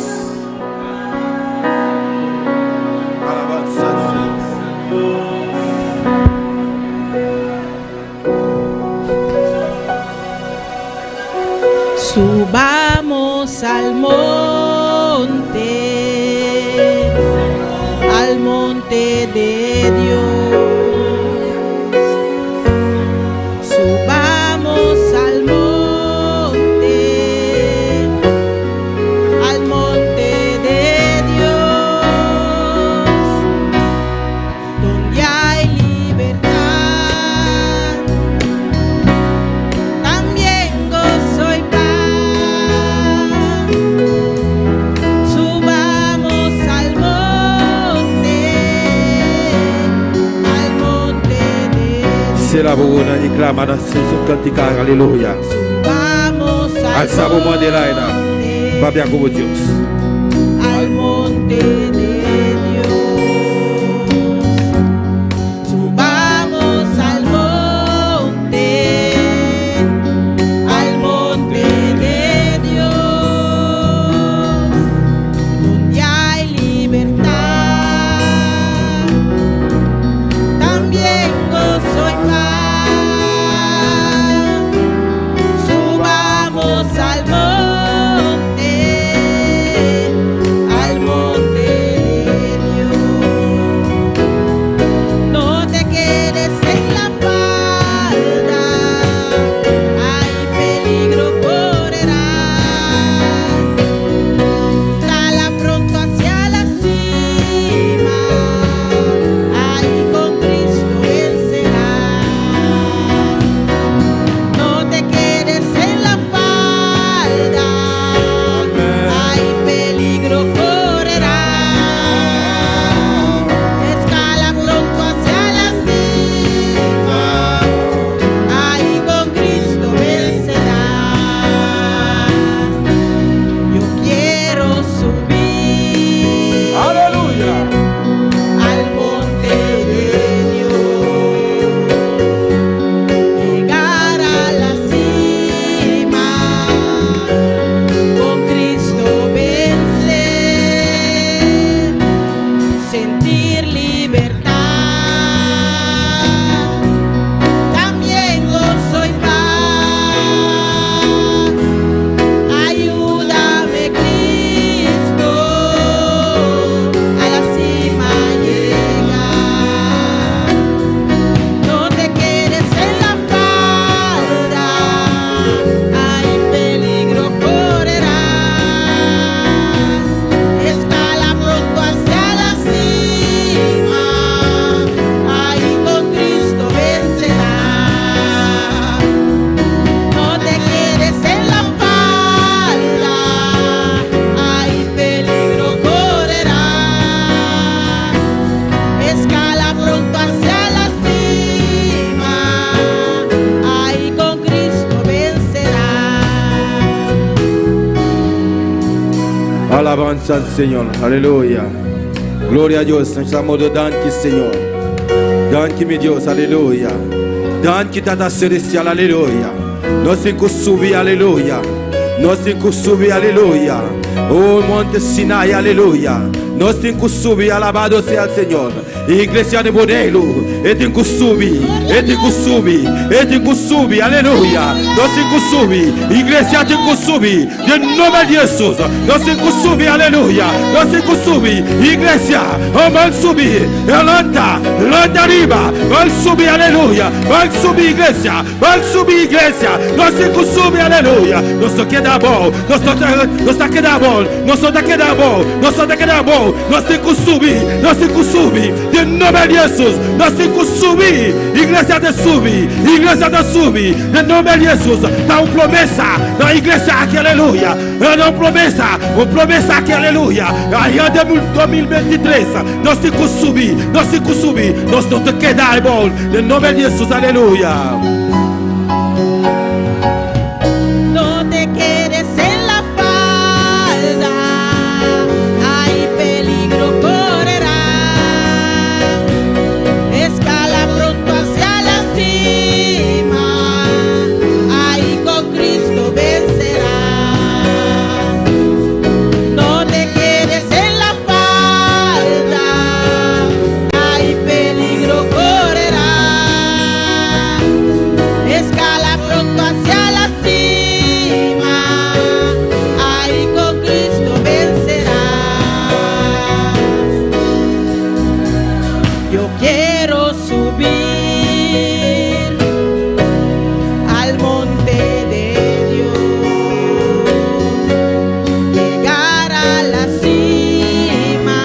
Alabanza al
Señor. Subamos al monte de Dios.
la buona y clama na senso canticar, aleluya. Alzamos bandera, babia como Dios.
Al monte de Dios.
alabanza al Señor. Aleluya. Gloria a Dios. Nós estamos de danke, Senhor. Danke, meu Deus. Aleluia. Danke, Tata Celestial. Aleluia. Nós temos que subir. Aleluia. Nós temos que subir. Aleluia. Oh, Monte Sinai. Aleluia. Nós temos que subir. Alabado seja o Senhor. Igreja de modelo. Eu tenho que subir. Eu tenho que subir. Eu tenho que subir. Aleluia. Nós temos que subir. Igreja tem que subir. De nome de Jesus. Nós temos que subir. Aleluia. Nós temos que subir. Igreja. Vamos subir. Lanta. Lanta riba. Vamos subir. Aleluia. Vamos subir. Igreja. Vamos subir. Igreja. Nós temos que subir. Aleluia. Nós estamos quedando bom. Nós estamos quedando bom. Nós estamos quedando bom. Nós estamos quedando bom. Nós temos que subir. Nós temos que subir. De nome de Jesus. Nós temos que subir. Igreja de subir. Igreja de subir. De nome de Jesus. Dá uma promessa na igreja aqui. Aleluia. Dá uma promessa aqui. Aleluia. Aí em 2023. Nós temos que subir. Nós temos que subir. Nós não temos que quedar bom. De nome de Jesus. Aleluia.
No te quedes en la falda, hay peligro correrá. Escala pronto hacia la cima, ahí con Cristo vencerás. No te quedes en la falda, hay peligro correrá. Escala pronto hacia la cima, ahí con Cristo vencerás. Yo quiero subir al monte de Dios, llegar a la cima,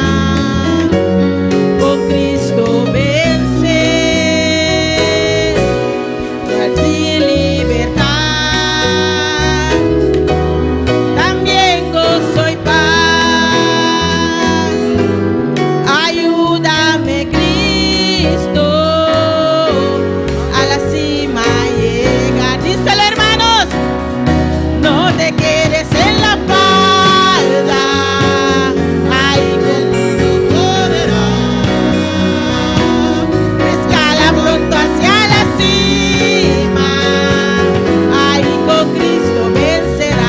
con Cristo vencer, y libertad. También gozo y paz. Ayúdame, Cristo, a la cima llegar. Díselo, hermanos. No te quedes en la falda, ahí conmigo correrás. Escala pronto hacia la cima, ahí con Cristo vencerás.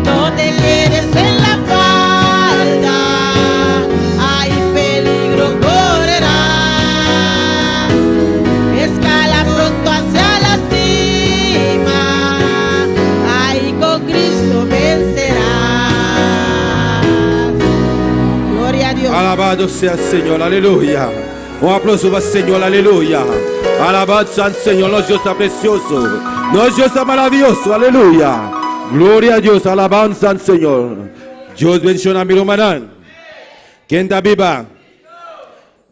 No te quedes en la falda, hay peligro correrás. Escala pronto hacia la cima, ahí con Cristo vencerás. Gloria a Dios.
Alabado sea el Señor, aleluya. Un aplauso para el Señor, aleluya. Alabanza al Señor, nuestro Dios está precioso. Nuestro Dios está maravilloso, aleluya. Gloria a Dios, alabanza al Señor. Dios bendiga a mi hermano. ¿Quién está viva?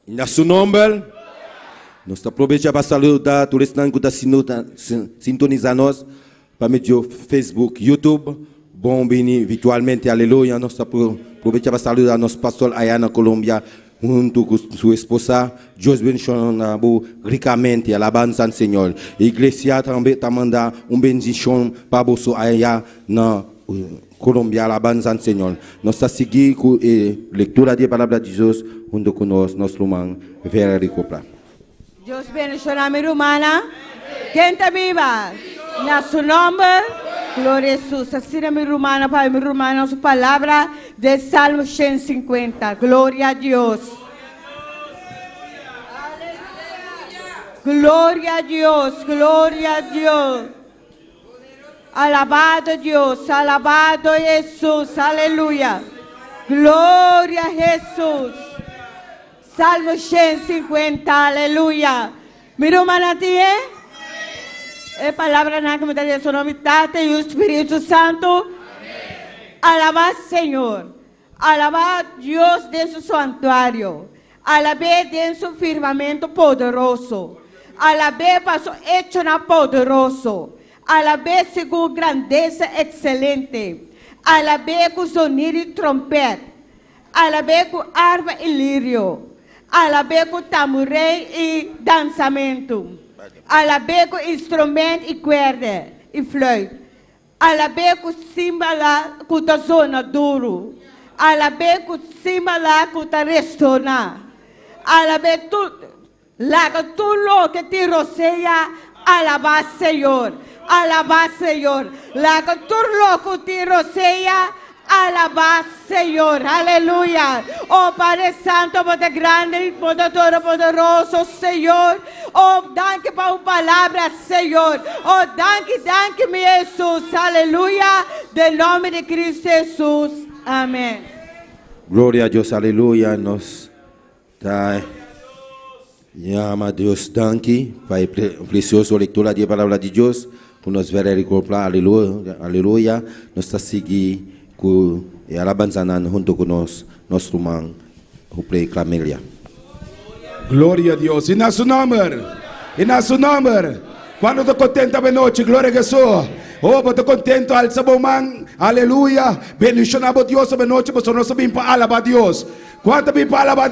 En su nombre. Nós aproveitamos para saludar todos os que estão sintonizando para meio Facebook, YouTube. Bom bem virtualmente, aleluia. Nós aproveitamos para saludar nosso pastor aí na Colômbia, junto com sua esposa. Deus bendiga ricamente, alabança ao Senhor. A igreja também está mandando bendição para você aí na Colômbia, alabança ao Senhor. Nós estamos seguindo com a leitura da palavra de Deus, junto com nosso irmão Vera Recopla.
Dios bendiga a mi hermana. ¿Quién está viva? En su nombre, gloria a Jesús. Así mi hermana, para mi hermana, su palabra de Salmo 150. Gloria a Dios. Gloria a Dios, gloria a Dios. Alabado Dios, alabado Jesús, aleluya. Gloria a Jesús. Salmo 150, aleluya. Mi hermana tiene palabra na que me da su nombre y el Espíritu Santo. Alabad Señor. Alabad Dios de su santuario. Alabad de su firmamento poderoso. Alabad para su hecho na poderoso. Alabad según grandeza excelente. Alabad con sonido y trompeta. Alabad con arpa y lirio. Alabé com tamboré e dançamento. Alabé com instrumento e cuerda e flauta. Alabe kusimba la kutazona duro. Alabe kusimba la kutarestona. Alabe tu laga tu lo que te rocea. Alaba Señor. Alaba Señor. Laga tu lo que te rocea. Alaba Señor, aleluya. Oh Padre Santo, Padre grande, Padre poderoso, Señor. Oh, danke por tu palabra, Señor. Oh, danke, mi Jesús, aleluya. Del nombre de Cristo Jesús, amén.
Gloria a Dios, aleluya. Nos trae, llama a Dios, danke, para la preciosa lectura de la palabra de Dios. Que nos verá recordar, aleluya, aleluya. Nos está siguiendo. E alabanzando junto com nosso irmão, o Play Clamélia.
Glória a Deus. E nosso nome. Quando estou contente a noite, glória a Jesus. Oh, estou contente, alça bom man, aleluia. Bendicionado Deus a noite, mas nós sabemos para alabar Deus. Quanto me palaba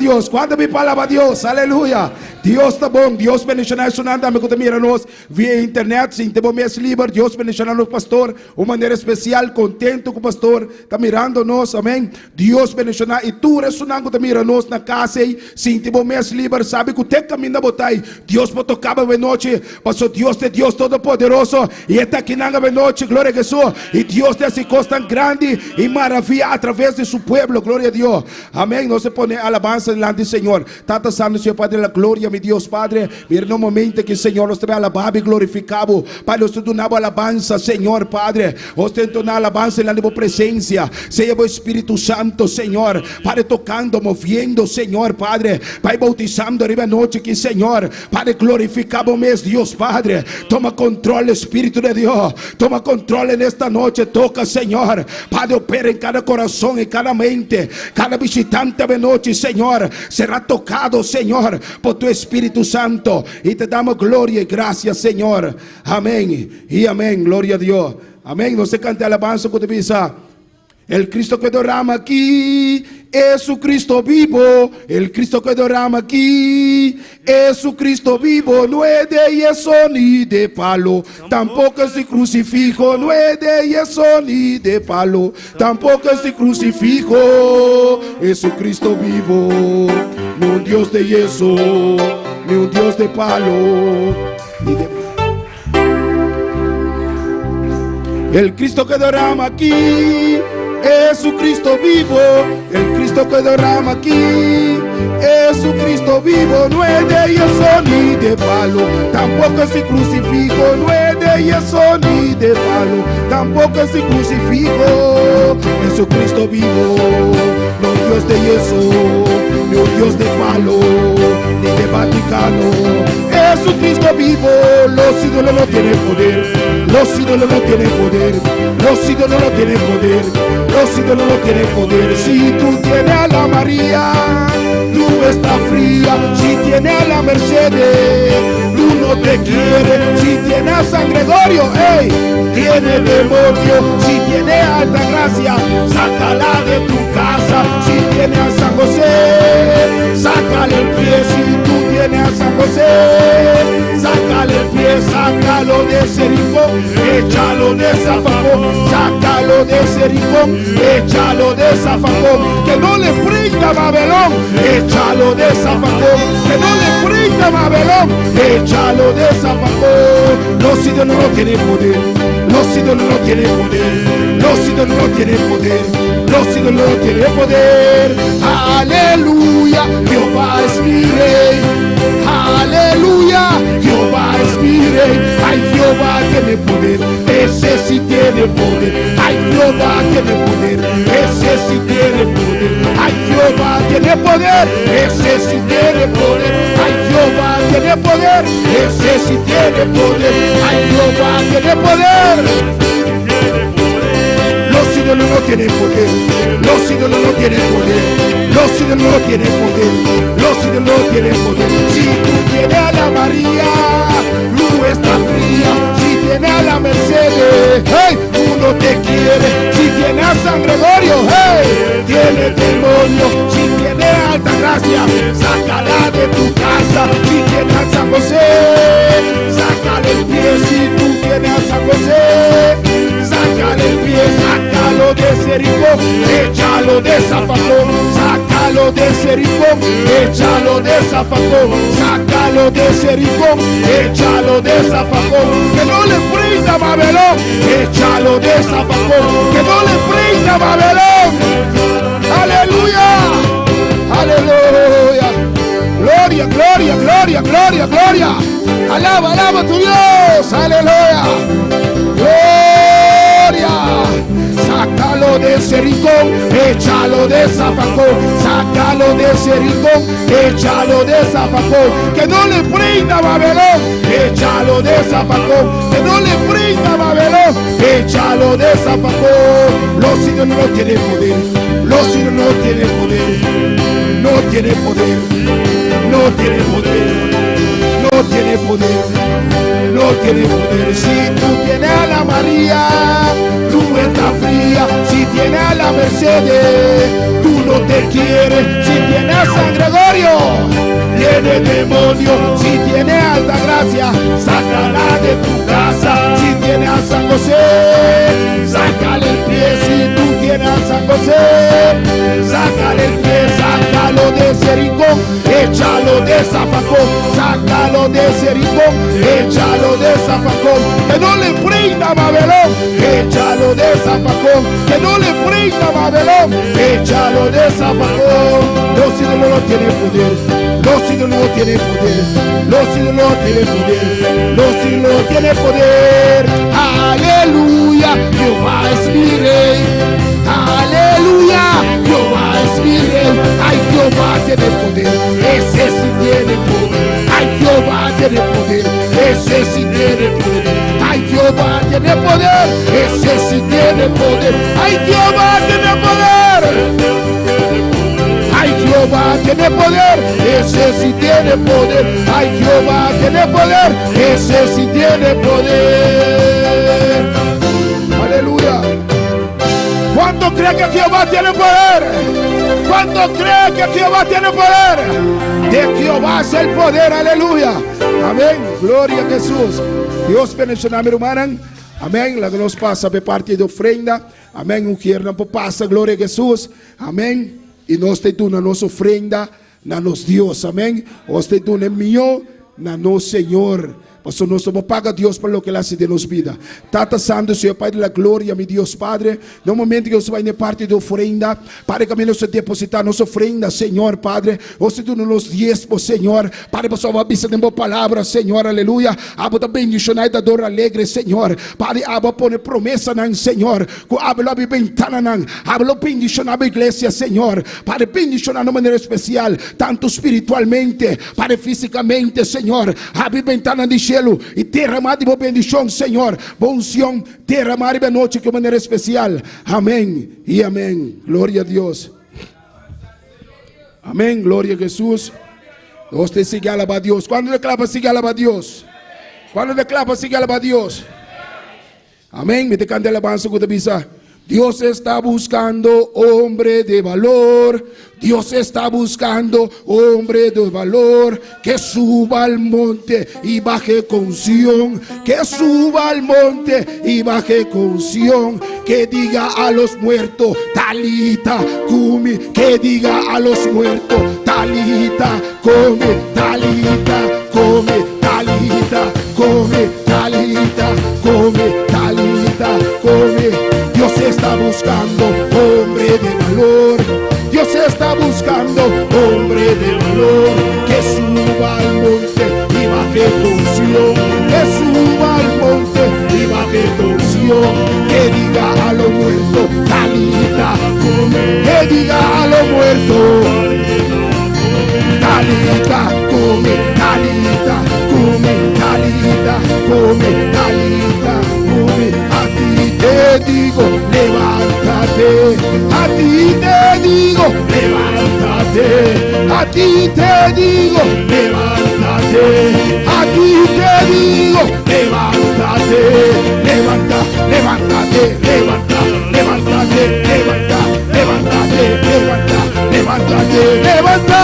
Deus, aleluia. Deus está bom, Deus bendicionar su nada, me mira nós via internet, sim, temos mês livre, Deus bendicionar o pastor, uma maneira especial, contento com o pastor, está mirando nós, amém. Deus bendicionar, e tu ressonando, está mirando nós na casa, sim, temos mês livre, sabe que o teu caminho da botai, Deus pode tocar a noite, passou Deus é Deus todo-poderoso, e está aqui na noite, glória a Jesus, e Deus desse costa grande e maravilha através de seu povo, glória a Deus, amém. Nós se pone alabanza delante del Señor. Tata Santo, Señor Padre, la gloria, mi Dios Padre. Mira en un momento que el Señor nos trae alabado y glorificado. Padre, nos donamos alabanza, Señor Padre. Ostentando alabanza en la presencia. Sea el Espíritu Santo, Señor. Padre, tocando, moviendo, Señor Padre. Padre, bautizando arriba noche que Señor. Padre, glorificamos mes, Dios Padre. Toma control, Espíritu de Dios. Toma control en esta noche. Toca, Señor. Padre, opera en cada corazón, en cada mente. Cada visitante de noche, Señor, será tocado, Señor, por tu Espíritu Santo. Y te damos gloria y gracias, Señor. Amén y amén. Gloria a Dios. Amén. No se cante alabanza con divisa. El Cristo que derrama aquí es su Cristo vivo. El Cristo que derrama aquí es su Cristo vivo. No es de yeso ni de palo. Tampoco es de crucifijo. No es de yeso ni de palo. Tampoco es de crucifijo. Es su Cristo vivo. No un Dios de yeso, ni un Dios de palo. Ni de... El Cristo que derrama aquí es su Cristo vivo. El Cristo que derrama aquí es su Cristo vivo. No es de yeso ni de palo. Tampoco es de crucifijo. No es de yeso ni de palo. Tampoco es de crucifijo. Es su Cristo vivo. No un Dios de yeso, ni un Dios de palo, ni de Vaticano. Es su Cristo vivo. Los ídolos no tienen poder. Los ídolos no tienen poder. Los ídolos no tienen poder. Los ídolos no tienen poder. Si tú tienes a la María, tú estás fría. Si tienes a la Mercedes, tú no te quieres. Si tienes a San Gregorio, hey, tiene demonio. Si tienes a Alta Gracia, sácala de tu casa. Si tienes a San José, sácale el pie. Si tú tienes a San José, sácale el pie. Sácalo de Jericó, échalo de Zafacón. Sácalo de Jericó, échalo de Zafacón. Que no le prenda Babelón, échalo de Zafacón. Que no le prenda Babelón, échalo de Zafacón. Los ídolos no tienen poder. Los ídolos no tienen poder. Los ídolos no tienen poder. Los ídolos no tienen poder. Aleluya, Jehová es mi rey. Aleluya, Jehová es mi rey. Ay, Jehová tiene poder. Ese sí tiene poder. Ay, Jehová tiene poder. Ese sí tiene poder. Ay, Jehová tiene poder. Ese sí tiene poder. Ay, Jehová tiene poder. Ese sí tiene poder. Ay, Jehová tiene poder. Los ídolos no tienen poder. Los ídolos no tienen poder. Los ídolos no tienen poder. Los ídolos no tienen poder. Si tú tienes a la María, tú estás fría. Si tienes a la Mercedes, hey, tú no te quieres. Si tienes a San Gregorio, hey, tiene demonio. Si tienes a Alta Gracia, sácala de tu casa. Si tienes a San José, sácale el pie. Si tú tienes a San José, sácale échalo de zafacón, sácalo de ese rincón, échalo de zafacón, sácalo de ese rincón, échalo de zafacón, que no le prenda Babelón, échalo de zafacón, que no le prenda Babelón. Aleluya, aleluya, gloria, gloria, gloria, gloria, gloria, alaba, alaba a tu Dios, aleluya, gloria. Sácalo de ese rincón, échalo de zafacón, sácalo de ese rincón, échalo de zafacón, que no le prenda Babelón, échalo de zafacón, que no le prenda Babelón, échalo de zafacón. Los ídolos no tienen poder, los ídolos no tienen poder, no tienen poder, no tienen poder, no tiene poder, no tiene poder. Si tú tienes a la María, tú estás fría. Si tienes a la Mercedes, tú no te quieres. Si tienes a San Gregorio, tiene demonio. Si tienes a Altagracia, sácala de tu casa. Si tienes a San José, sácale el pie. Si tú tienes a San José, sácale el pie, sácalo de ese rincón, échalo de zafacón, sácalo de ese rincón, échalo de zafacón, que no le prenda Babelón, échalo de zafacón, que no le prenda Babelón, échalo de zafacón. Los ídolos no tienen poder, los ídolos no tienen poder, los ídolos no tienen poder, los ídolos no tienen poder. Aleluya, Jehová es mi rey. Aleluya, Jehová es mi rey. Ay, Jehová tiene poder, ese sí tiene poder. Ay, Jehová tiene poder, ese sí tiene poder. Ay, Jehová tiene poder, ese sí tiene poder. Ay, Jehová tiene poder. Ay, Jehová tiene poder, ese sí tiene poder. Ay, Jehová tiene poder, ese sí tiene poder. Aleluya. ¿Cuánto cree que Jehová tiene poder? ¿Cuánto cree que Jehová tiene poder? De Jehová es el poder, aleluya. Amén, gloria a Jesús. Dios bendiga mi hermana. Amém. Lá que nós passa a parte de ofrenda. Amém. Queremos passa, glória a Jesus. Amém. E nós temos na nossa ofrenda, na nosso Deus. Amém. Nós temos meu, na nosso Senhor. Pastor, nós somos paga a Deus por lo que Ele hace de nos vida. Tata Santo, Senhor Pai de la glória, meu Deus Padre. No momento que você vai na parte de ofrenda, Padre, que nós depositar nossa ofrenda, Senhor Padre. Você tu nos diezmos, Senhor. Padre, pastor, avisa de boa palavra, Senhor, aleluia. Abo da bendição e da dor alegre, Senhor. Padre, abo pone promessa nan, Senhor. Abo la ventana nan. Abo la bendição na igreja, Senhor. Padre, bendição de maneira especial, tanto espiritualmente, Padre, fisicamente, Senhor. Abo ventana de e derramar de boa bendição, Senhor, boa unção, derramar de noite de maneira especial, amém e amém, glória a Deus, amém, glória a Jesus. Você sigue a alabar a Deus. Quando declara, sigue a alabar a Deus. Quando declara, sigue a alabar a Deus. Amém. Me te canta a alabanza que te avisa. Dios está buscando hombre de valor. Dios está buscando hombre de valor que suba al monte y baje con unción. Que suba al monte y baje con unción. Que diga a los muertos, Talita, cumi. Que diga a los muertos, Talita, come, Talita, come, Talita, come, Talita, come, Talita, come. Dios está buscando hombre de valor. Dios está buscando hombre de valor que suba al monte y baje con unción. Que suba al monte y baje con unción. Que diga a los muertos, Talita, come. Que diga a los muertos, Talita, come, Talita, come, Talita, come, Talita, come. A ti te digo, levántate. A ti te digo, levántate. A ti te digo, levántate. A ti te digo, levántate. Levanta, levántate, levanta, levántate, levanta, levántate, levanta, levántate, levanta.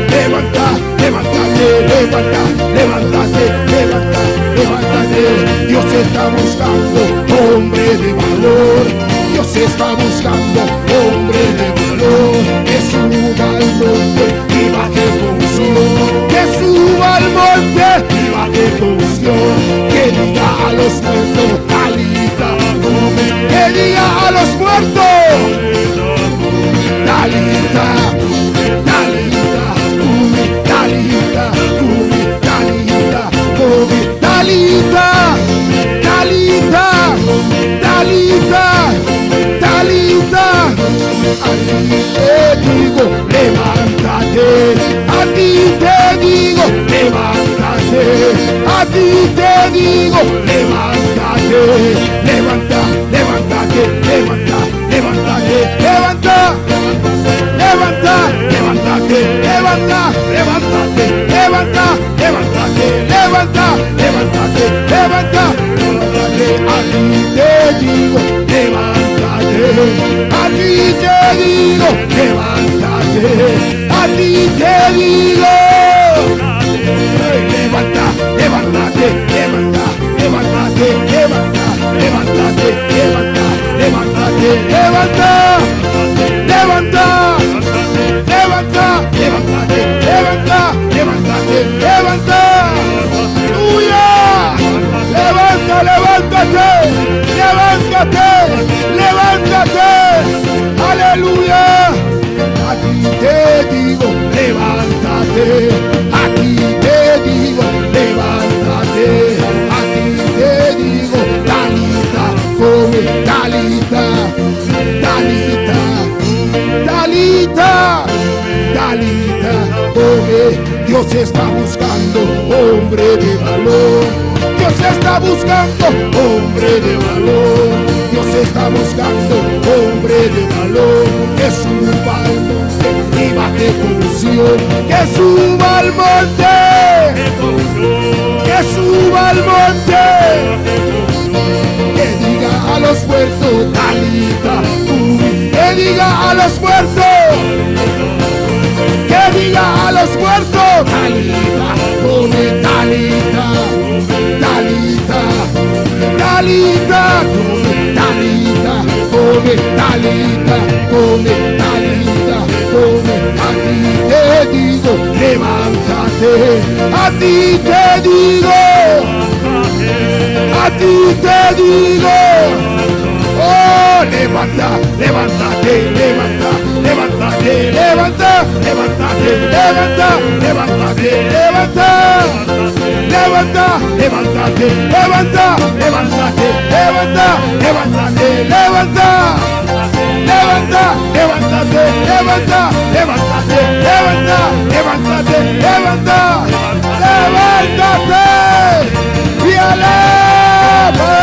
Levanta, levántate, levanta, levántate, levanta, levántate. Dios está buscando hombre de valor. Dios está buscando hombre los muertos, Talita, cumi. Que diga a los muertos, Talita, Talita, cumi, Talita, cumi, Talita, cumi, Talita, Talita, Talita, Talita. A ti te digo, levántate. A ti te digo, levántate. A ti te digo, levántate. Levanta, levántate, levanta, levántate, levanta. Levanta, levántate, levanta, levántate, levanta, levántate, levanta, levántate, levanta, levántate. A ti te digo, levántate. A ti te digo, levántate. A ti te digo, levanta, levántate, levanta, levántate, levanta, levántate, levanta, levántate, levanta, levanta, levanta, levántate, levanta, levántate, levanta. ¡Aleluya! Levanta, levántate, levántate, levántate. Aleluya. A ti te digo, levántate. A ti te digo, levántate. A ti te digo, Talita, come, Talita, Talita, Talita, Talita, come. Dios está buscando hombre de valor. Dios está buscando hombre de valor. Dios está buscando hombre de valor. Que suba al monte y baje con Sion. Que suba al monte. Que suba al monte. Que diga a los muertos, Talita, cumi. Que diga a los muertos. Que diga a los muertos, Talita, come, Talita, Talita, Talita, come, Talita, come, Talita, come, Talita, come. A ti te digo, levántate. A ti te digo, a ti te digo. Oh, levanta, levántate, levanta, levántate, levanta, levántate, levanta, levántate, levanta, levanta, levántate, levanta, levántate, levanta, levántate, levanta, levanta, levántate, levanta, levántate, levanta, levántate, levanta, levántate y alaba.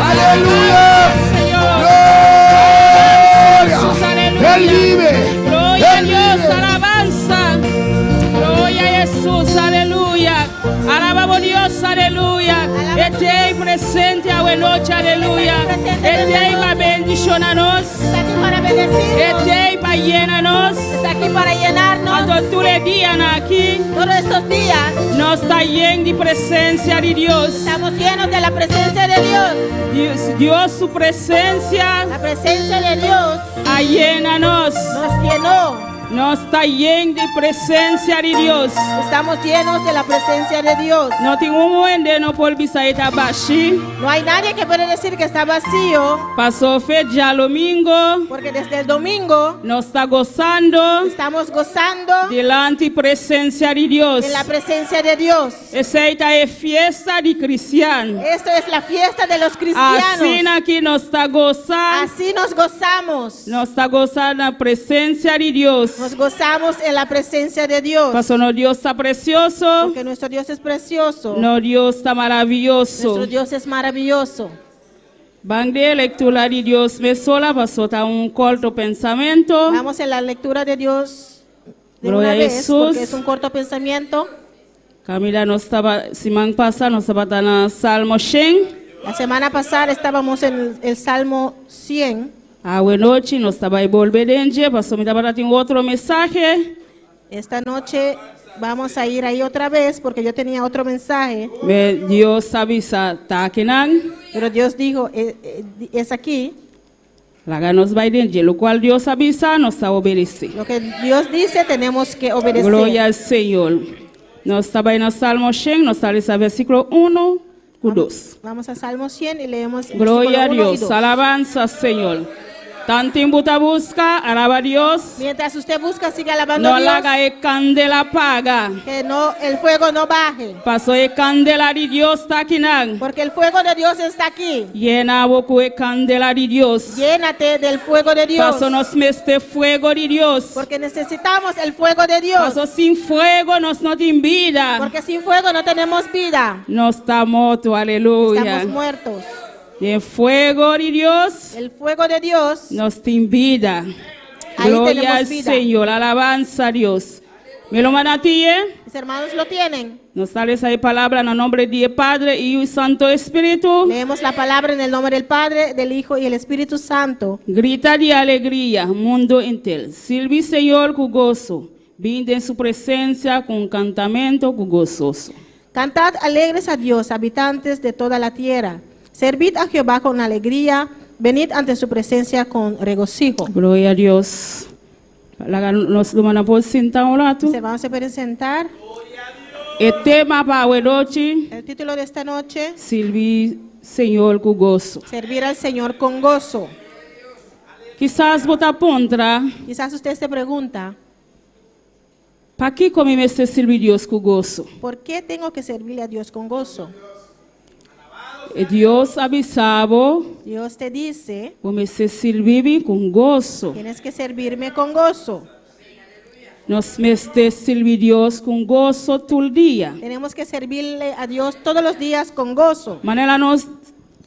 Aleluya. Gloria. Él vive.
Gloria a Dios, alabanza. Gloria a Jesús, aleluya. Alabamos Dios, aleluya. Este presente a buena noche, aleluya. Este para bendición a nos.
Está aquí para bendecirnos.
Este para llenarnos.
Está aquí para llenarnos.
Cuando tú le digas aquí,
Todos estos días
nos está lleno de presencia de Dios.
estamos llenos de la presencia de Dios.
Dios su presencia
La presencia de Dios
llénanos.
nos llenó.
Nos está lleno de presencia de Dios.
Estamos llenos de la presencia de Dios.
No tengo un buen de no por bisaita bashi.
No hay nadie que puede decir que está vacío,
Pasó fe ya domingo.
porque desde el domingo
Nos está gozando
estamos gozando
delante presencia de Dios.
de la presencia de Dios.
Esta es fiesta de cristiano.
Esto es la fiesta de los cristianos.
Así aquí nos está gozando.
Así nos gozamos.
Nos está gozando la presencia de Dios.
Nos gozamos en la presencia de Dios.
Pasó no Dios está precioso.
Porque nuestro Dios es precioso.
No Dios está maravilloso.
Nuestro Dios es maravilloso.
Van de lectura de Dios me sola pasó a un corto pensamiento.
Vamos en la lectura de Dios de
Gloria
una
a
vez,
Jesús.
porque es un corto pensamiento.
Camila no estaba, semana pasada no estaba en el Salmo 100.
La semana pasada estábamos en el Salmo 100.
Buenas noches, no estaba ahí volviendo, pasó mi estaba dando otro mensaje.
Esta noche vamos a ir ahí otra vez porque yo tenía otro mensaje.
Dios avisa, takenan.
Pero Dios dijo, es aquí.
La nos va a ir, lo cual Dios avisa, nos está obedeciendo.
Lo que Dios dice tenemos que obedecer.
Gloria al Señor. No estaba en el Salmo 100, nos sale ese versículo 1, Kudos.
Vamos a Salmo 100 y leemos el
Gloria a
versículo 1 y
Dios.
2.
Alabanza, Señor. Tantimbuta busca, alaba a Dios.
Mientras usted busca, sigue alabando
No
a
la
Dios.
haga el candela apaga.
Que no, el fuego no baje.
Paso el candela de Dios taquinan.
Porque el fuego de Dios está aquí.
Llena boku el candela de Dios.
Llénate del fuego de Dios.
Paso nos meste fuego de Dios.
Porque necesitamos el fuego de Dios.
Paso sin fuego nos no tiene vida.
Porque sin fuego no tenemos vida.
No está muerto, aleluya.
Estamos muertos.
Y el fuego de Dios
El fuego de Dios.
nos tiene vida.
Ahí
Gloria
tenemos
al
vida.
Señor, alabanza a Dios. Me lo manda a ti,
Mis hermanos lo tienen.
Nos sales ahí palabra en el nombre de Padre, Hijo y Santo Espíritu.
Leemos la palabra en el nombre del Padre, del Hijo y el Espíritu Santo.
Grita de alegría, mundo entero. Sirve, Señor, con gozo. Vinde en su presencia con cantamiento con gozoso.
Cantad alegres a Dios, habitantes de toda la tierra. Servid a Jehová con alegría. Venid ante su presencia con regocijo.
Gloria a Dios. Nos lo van a poder sentar un rato.
Se van a presentar.
El tema para hoy noche,
El título de esta noche:
Sirve, Señor, con gozo.
Servir al Señor con gozo.
Quizás vota contra,
Quizás usted se pregunta,
¿para qué come este servir Dios con gozo?
¿por qué tengo que servirle a Dios con gozo?
Dios avisaba,
Dios te dice,
como se sirve con gozo.
tienes que servirme con gozo.
Nos meste servir Dios con gozo todo el día.
Tenemos que servirle a Dios todos los días con gozo.
Manera nos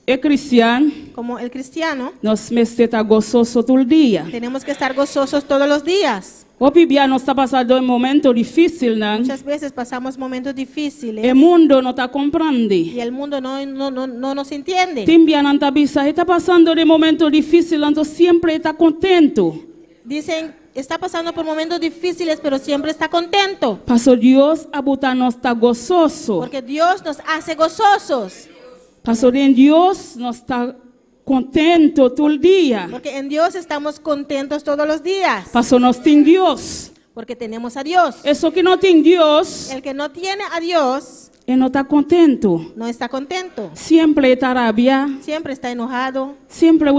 es cristiano,
Como el cristiano,
nos meste está gozoso todo el día.
tenemos que estar gozosos todos los días.
O Biblia nos está pasando un momento difícil, ¿no?
Muchas veces pasamos momentos difíciles
El mundo no está comprando.
y el mundo no nos entiende.
Timbia no está pasando de momento difícil, entonces siempre está contento.
Dicen, está pasando por momentos difíciles, pero siempre está contento.
Pasó Dios a nos está gozoso.
Porque Dios nos hace gozosos.
Pasó en Dios nos está contento todo el día.
Porque en Dios estamos contentos todos los días.
Pasó nos tiene Dios.
Porque tenemos a Dios.
Eso que no tiene Dios,
El que no tiene a Dios
él no está contento.
no está contento.
Siempre está rabia,
Siempre está enojado.
siempre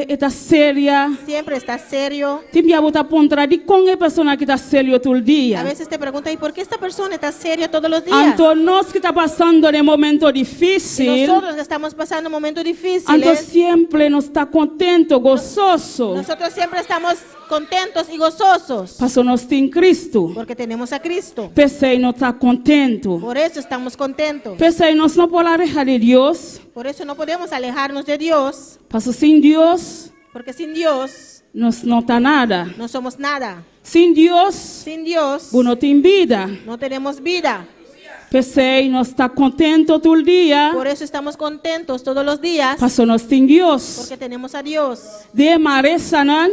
está seria.
Siempre está serio.
Timbia bota contra de con la persona que está serio todo el
A
día.
veces te preguntas, ¿y por qué esta persona está serio todos los días?
Entonces nos que está pasando de momento
Y
difícil,
nosotros que estamos pasando momentos
entonces
difíciles,
siempre nos está contento, gozoso.
nosotros siempre estamos contentos y gozosos.
Pasó nos tiene Cristo.
Porque tenemos a Cristo.
Pese no está contento.
Por eso estamos contentos.
Pese nos no puede alejar de Dios.
Por eso no podemos alejarnos de Dios.
Pasó sin Dios
Porque sin Dios
nos no está nada.
no somos nada.
Sin Dios,
Sin Dios
uno tiene vida.
no tenemos vida.
Pese no está contento todo el día.
Por eso estamos contentos todos los días.
Pasó nos tiene Dios.
Porque tenemos a Dios.
De maresanan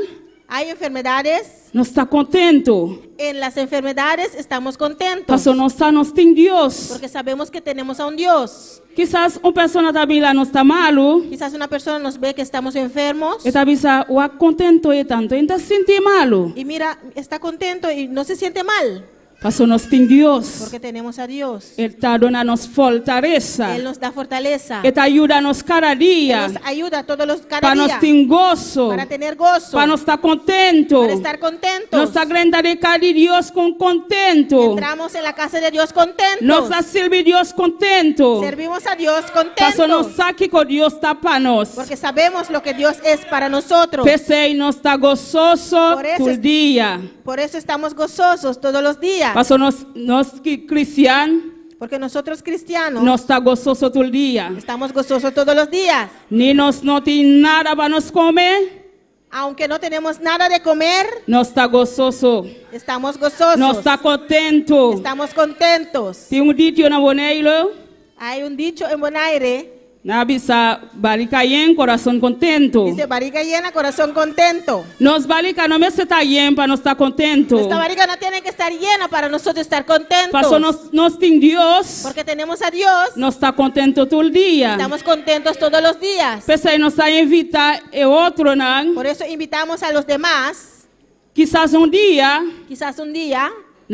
Hay enfermedades.
no está contento.
En las enfermedades estamos contentos.
Pasó no está nos tiene Dios.
Porque sabemos que tenemos a un Dios.
Quizás una persona también no está malo.
Quizás una persona nos ve que estamos enfermos.
Está bisa o contento y tanto, y está siente malo.
Y mira, está contento y no se siente mal.
Pasó nos tiene Dios.
Porque tenemos a Dios.
Él está dándonos fortaleza.
Él nos da fortaleza.
Él ayuda nos cada
Él
día.
nos ayuda todos cada
Para nos
día.
tener gozo.
Para tener gozo.
Para nos estar contento.
Para estar contentos.
Nos agranda de cada Dios con contento.
Entramos en la casa de Dios contentos.
Nos sirve Dios contento.
Servimos a Dios
Pasó nos
contentos.
saque con Dios está para nos.
Porque sabemos lo que Dios es para nosotros.
Pese y nos está gozoso
Por eso
todo el día.
Por eso estamos gozosos todos los días.
Pasó nos cristiano
Porque nosotros cristianos
no está gozoso todo el día.
estamos gozosos todos los días.
Ni nos no tiene nada para nos comer.
Aunque no tenemos nada de comer,
No está gozoso.
estamos gozosos.
No está contento.
Estamos contentos.
Tem dicho na boneiro.
Hay un dicho en Bonaire,
Na bisa barika yen coração contento.
dice barriga llena, corazón contento.
Nos barika no me está yen para no estar contento.
Esta barriga no tiene que estar llena para nosotros estar contentos.
Pasó nos tem Dios.
Porque tenemos a Dios.
No está contento todo el día.
Estamos contentos todos los días.
Pese nos a invitar e outro não.
Por eso invitamos a los demás.
Quizás dia
Quizás un día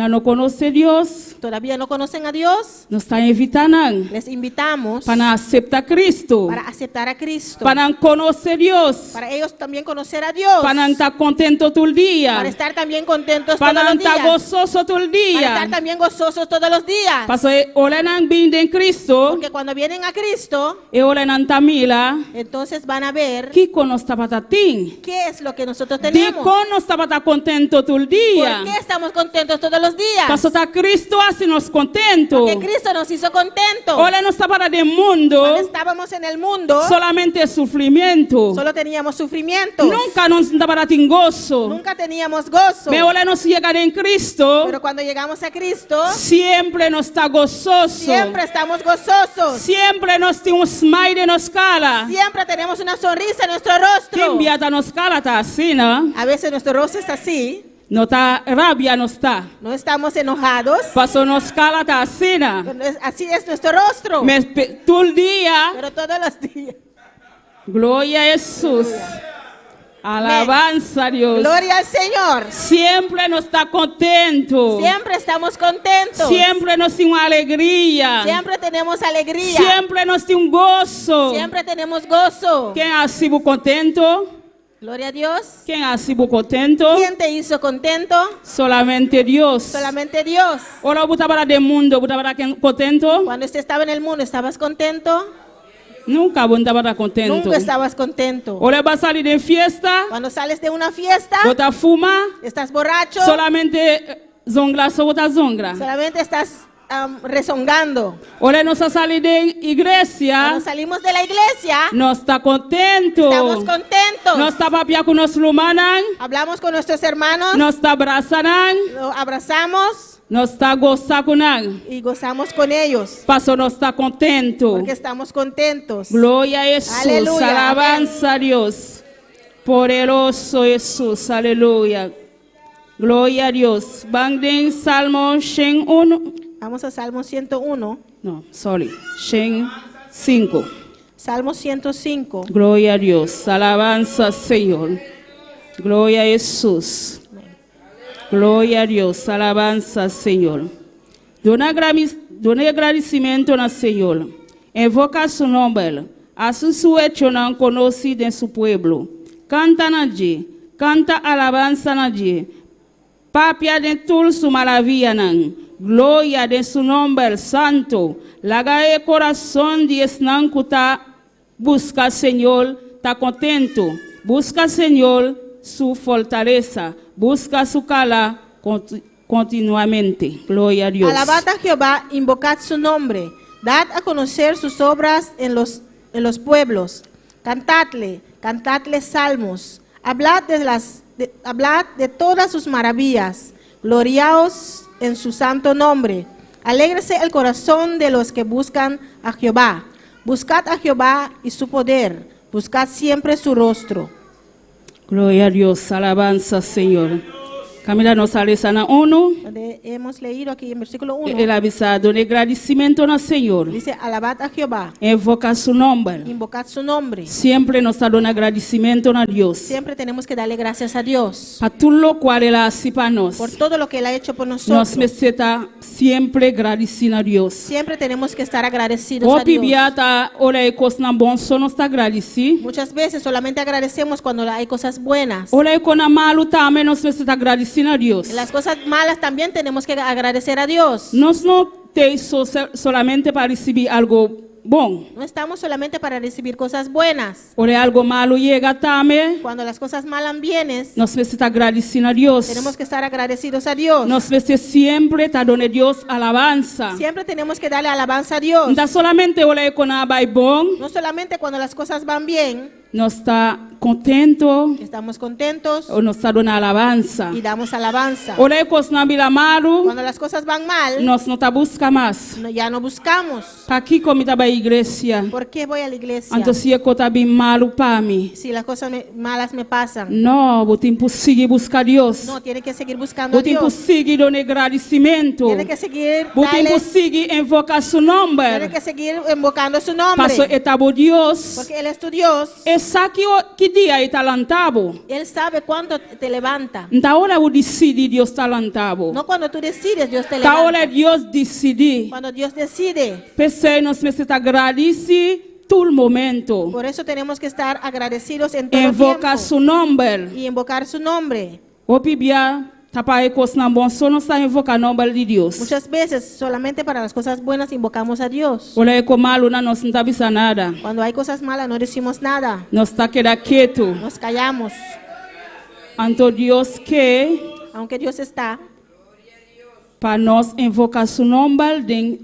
no conoce Dios,
todavía no conocen a Dios,
nos está invitando
les invitamos
para aceptar a Cristo,
para aceptar a Cristo,
para conocer a Dios,
para ellos también conocer a Dios,
para estar contento todo el día,
para estar también contentos todos
para
los días,
estar gozoso todo el
para estar
día.
también gozosos todos los días.
Porque ahora vienen en Cristo,
Porque cuando vienen a Cristo,
y ahora en Tamila,
entonces van a ver
¿qué con nos está patatín?
qué es lo que nosotros
¿De
tenemos.
con nos está para contento todo el día?
¿Por qué estamos contentos todos los días?
Pasó a Cristo hace nos contento.
Que Cristo nos hizo contentos.
Ahora no está para del mundo,
Cuando estábamos en el mundo,
solamente sufrimiento.
solo teníamos sufrimientos.
Nunca nos está para tin gozo.
Nunca teníamos gozo.
Pero ahora nos llega en Cristo,
Pero cuando llegamos a Cristo,
siempre nos está gozoso.
siempre estamos gozosos.
Siempre nos tiene un smile en nos cara.
Siempre tenemos una sonrisa en nuestro
Que
rostro.
enviata nos cara está así, ¿no?
A veces nuestro rostro está así.
No está rabia, no está.
No estamos enojados.
Pasó nos cara está así, ¿no?
Pero así es nuestro rostro.
Todo el día,
Pero todos los días.
gloria a Jesús. Alabanza a Dios.
Gloria al Señor.
Siempre nos está contento.
Siempre estamos contentos.
Siempre nos tiene una alegría.
Siempre tenemos alegría.
Siempre nos tiene un gozo.
Siempre tenemos gozo.
¿Quién ha sido contento?
Gloria a Dios.
¿Quién ha sido contento?
¿Quién te hizo contento?
Solamente Dios.
Solamente Dios.
Ahora buta para del mundo, buta para quién contento.
Cuando usted estaba en el mundo, ¿estabas contento?
Nunca buta para contento.
Nunca estabas contento.
Ahora va a salir de fiesta,
Cuando sales de una fiesta,
buta fuma,
estás borracho,
solamente zongra, so buta zongra.
solamente estás rezongando.
Ahora nos ha salido de iglesia,
Cuando salimos de la iglesia,
no está contento.
estamos contentos.
No está papia con nos lumanan,
Hablamos con nuestros hermanos,
no está abrazanan,
lo abrazamos
no está gozakunan.
y gozamos con ellos.
Paso no está contento.
Porque estamos contentos.
Gloria a Jesús,
Aleluya,
alabanza a Dios. Poderoso Jesús, aleluya. Gloria a Dios. Van den Salmo 101.
Vamos a Salmo 101.
No, sorry. 5.
Salmo 105.
Gloria a Dios. Alabanza, Señor. Gloria a Jesús. Gloria a Dios. Alabanza, Señor. Dona agradecimiento al Señor. Invoca su nombre. Hace su hecho no conocido en su pueblo. Canta allí. Canta alabanza allí. Papia de todo su maravilla. Gloria de su nombre santo. Laga el corazón de esnancuta. Busca, Señor, está contento. Busca, Señor, su fortaleza. Busca su cala continuamente. Gloria a Dios.
Alabad a Jehová, invocad su nombre. Dad a conocer sus obras en los pueblos. Cantadle salmos. Hablad de todas sus maravillas. Gloriaos en su santo nombre. Alégrese el corazón de los que buscan a Jehová. Buscad a Jehová y su poder. Buscad siempre su rostro.
Gloria a Dios, alabanza, Señor. Camila nos sale sana 1.
Donde hemos leído aquí en versículo 1.
El avisado de agradecimiento al Señor.
Dice, alabad a Jehová.
Invoca su nombre.
Invocad su nombre.
Siempre nos da un agradecimiento a Dios.
Siempre tenemos que darle gracias a Dios.
Para todo lo cual Él hace para nos.
Por todo lo que Él ha hecho por nosotros.
Nos necesita siempre agradecer a Dios.
Siempre tenemos que estar agradecidos a
O
Dios.
pibiata, ora e cosas bom, só nos está agradecido.
Muchas veces solamente agradecemos cuando hay cosas buenas.
Ora e quando malo também nos necesita agradecer a Dios.
En las cosas malas también tenemos que agradecer a Dios.
Nós não temos solamente para receber algo bom.
No estamos solamente para recibir cosas buenas.
Ora algo malo chega também,
Cuando las cosas malas vienen,
nós necesita agradecer a Deus.
tenemos que estar agradecidos a Dios.
Nós necesita sempre estar dando a Deus alabanza.
Siempre tenemos que darle alabanza a Dios.
Não solamente ora quando vai bom,
No solamente cuando las cosas van bien,
nós está contento
estamos contentos
ou nós está dando alabanza.
y damos alabanza.
Ora quando não vira malo,
Cuando las cosas van mal,
nós não está busca mais.
ya no buscamos.
Aqui como está a igreja,
¿Por qué voy a la iglesia?
então se eu está bem malo para mim.
Si las cosas malas me pasan.
Não, vou ter que seguir buscar Deus.
No, tiene que seguir buscando a
Vou ter que
Dios.
seguir dando agradecimento.
Tiene que seguir,
Vou ter que
darle,
seguir invocar seu
tiene
nome.
que seguir invocando su nombre.
Passo etabo Deus.
Porque Él es tu Dios.
Es sabe que dia está talantabo.
Él sabe cuándo te levanta.
Nta hora o decide Dios talantabo.
No cuando tú decides, Dios te
Ta hora
levanta.
Dios decide.
Cuando Dios decide.
Pensei nós precisamos agradecer todo momento.
Por eso tenemos que estar agradecidos en todo
Invocar
tiempo.
su nombre.
Y invocar su nombre.
O Bíblia tapai cos na bom só não está invocar o nome de Deus.
Muchas veces solamente para las cosas buenas invocamos a Dios.
Olha é como malo não está bisa nada.
Cuando hay cosas malas no decimos nada.
Nós está queda quieto.
Nos callamos.
Anto Deus que
Aunque Dios está,
para nós invocar su nome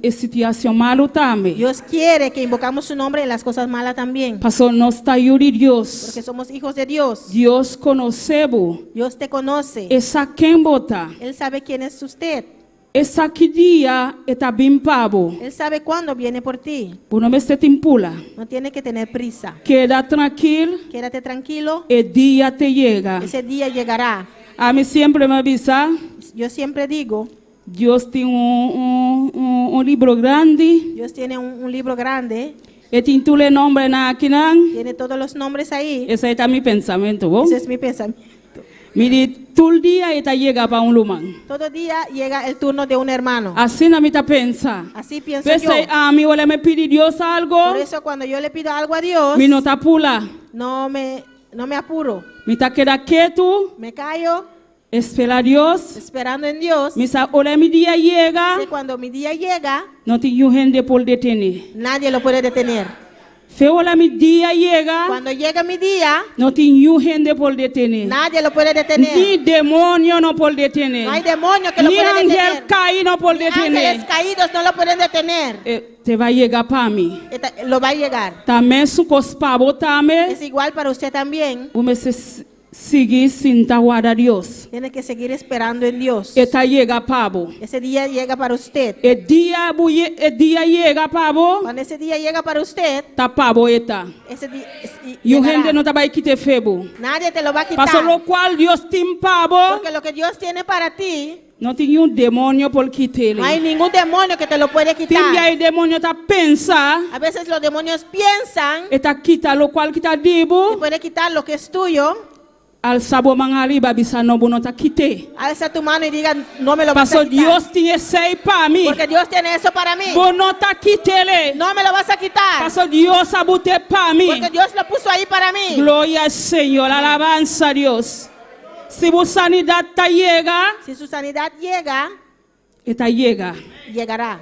em situação malo também.
Dios quiere que invocamos su nombre en las cosas malas también.
Pastor nós está yuri Deus.
Porque somos hijos de Dios.
Deus conhecemos.
Dios te conoce.
Essa quem bota.
Él sabe quién es usted.
Essa que dia está bem pabo.
Él sabe cuándo viene por ti.
Por não se timpula.
No tiene que tener prisa.
Queda tranquilo.
Quédate tranquilo.
El día te llega.
Ese día llegará.
A mí siempre me avisa.
Yo siempre digo,
Dios tiene un libro grande.
Dios tiene un libro grande.
Y tiene todo el nombre aquí.
Tiene todos los nombres ahí.
Ese es mi pensamiento. ¿no?
Ese es mi pensamiento.
Mire, todo el día está llega para un lumán.
Todo día llega el turno de un hermano.
Así no me está pensando.
Así pienso yo.
A mí o le me pide Dios algo.
Por eso cuando yo le pido algo a Dios,
Mi no está pula.
no me apuro.
Me está queda quieto.
Me callo
Espera a Dios.
esperando en Dios.
Mi sa ole mi día llega.
Sé cuando mi día llega,
No tiene gente por detener.
nadie lo puede detener.
Feo ole mi día llega.
Cuando llega mi día,
No tiene gente por detener.
nadie lo puede detener.
Ni demonio no por detener.
No hay demonio que lo
Ni
pueda
ángel
detener.
caído no por
Ni ángeles
detener.
caídos no lo pueden detener.
Te va a llegar para mí.
Lo va a llegar.
También su cospabo también.
Es igual para usted también.
Ume se seguir sin taguar a Dios.
Tiene que seguir esperando en Dios.
Esta llega pavo.
Ese día llega para usted.
El día llega pavo.
Cuando ese día llega para usted,
Ta pavo eta.
ese día
Y
llegará.
gente no te va a quitar febo.
Nadie te lo va a quitar.
Paso lo cual Dios tiene pavo.
Porque lo que Dios tiene para ti,
No tiene un demonio por
no hay
quitarle.
ningún demonio que te lo puede
Tiene
quitar.
el demonio ta pensa.
A veces los demonios piensan
Esta quita lo cual quita
que
dibo.
puede quitar lo que es tuyo.
Al sabo mangari babisa no bono ta quite.
Alza tu mano y diga, no me lo vas
Paso
a quitar.
Dios tiene seis para mí.
Porque Dios tiene eso para mí.
Bono ta quitele.
No me lo vas a quitar.
Paso Dios abute para mí.
Porque Dios lo puso ahí para mí.
Gloria al Señor, alabanza a Dios. Si tu sanidad te llega,
Si su sanidad llega,
esta llega.
llegará.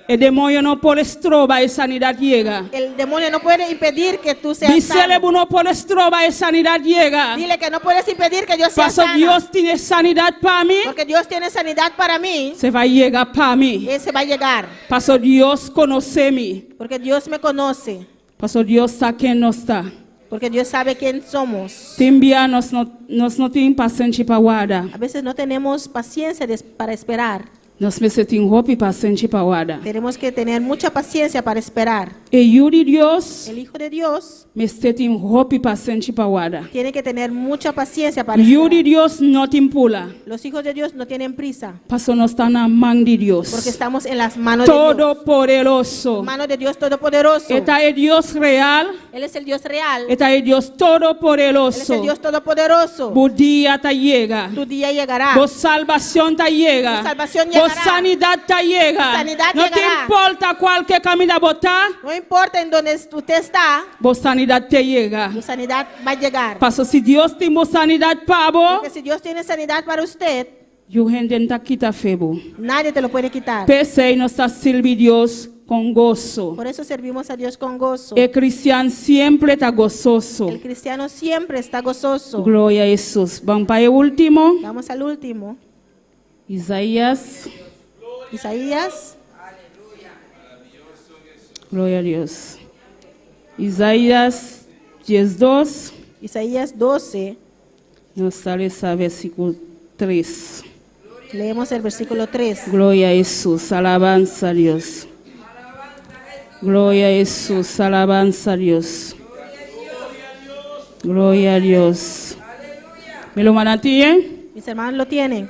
El demonio no puede estrobar y sanidad llega.
El demonio no puede impedir que tú seas
Dísele
sano.
no puede estrobar y sanidad llega.
Dile que no puedes impedir que yo sea
Paso
sano.
Dios tiene sanidad para mí.
Porque Dios tiene sanidad para mí.
Se va a llegar para mí.
Y ese va a llegar.
Paso Dios conoce mí.
Porque Dios me conoce.
Paso Dios sabe quién no está.
Porque Dios sabe quién somos.
Timbia nos no tiene paciencia para guardar.
A veces no tenemos paciencia para esperar.
Nos necesitamos hope y paciencia para guardar.
Tenemos que tener mucha paciencia para esperar.
Y yo de Dios,
El Hijo de Dios
necesitamos hope y paciencia para guardar.
tiene que tener mucha paciencia para
Yo de
esperar.
Dios no te impula.
Los hijos de Dios no tienen prisa.
Paso no está en la mano de Dios.
Porque estamos en las manos de Dios.
Todopoderoso.
Mano de Dios Todopoderoso.
Esta es Dios real.
Él es el Dios real.
Esta es Dios
Él es el
todopoderoso.
Dios Todopoderoso.
Tu día te llega.
Tu día llegará.
Tu salvación te llega.
Tu salvación
Tu
llegará.
sanidad te llega.
Tu sanidad
No te
llegará.
importa cualquier camino botar.
No importa en donde usted está,
Tu sanidad te llega.
tu sanidad va a llegar.
Paso si Dios tiene sanidad para vos,
Porque si Dios tiene sanidad para usted,
yo gente no quita febo.
nadie te lo puede quitar.
Pese y no está sirvi Dios con gozo.
Por eso servimos a Dios con gozo.
El cristiano siempre está gozoso.
El cristiano siempre está gozoso.
Gloria a Jesús. Vamos para el último.
Vamos al último.
Isaías.
Isaías.
Gloria a Dios. Isaías 10:2.
Isaías 12.
Nos sale ese versículo 3.
Leemos el versículo 3.
Gloria a Jesús. Alabanza a Dios. Gloria a Jesús. Alabanza a Dios. Gloria a Dios. ¿Me lo mandan a ti,
Mis hermanos lo tienen.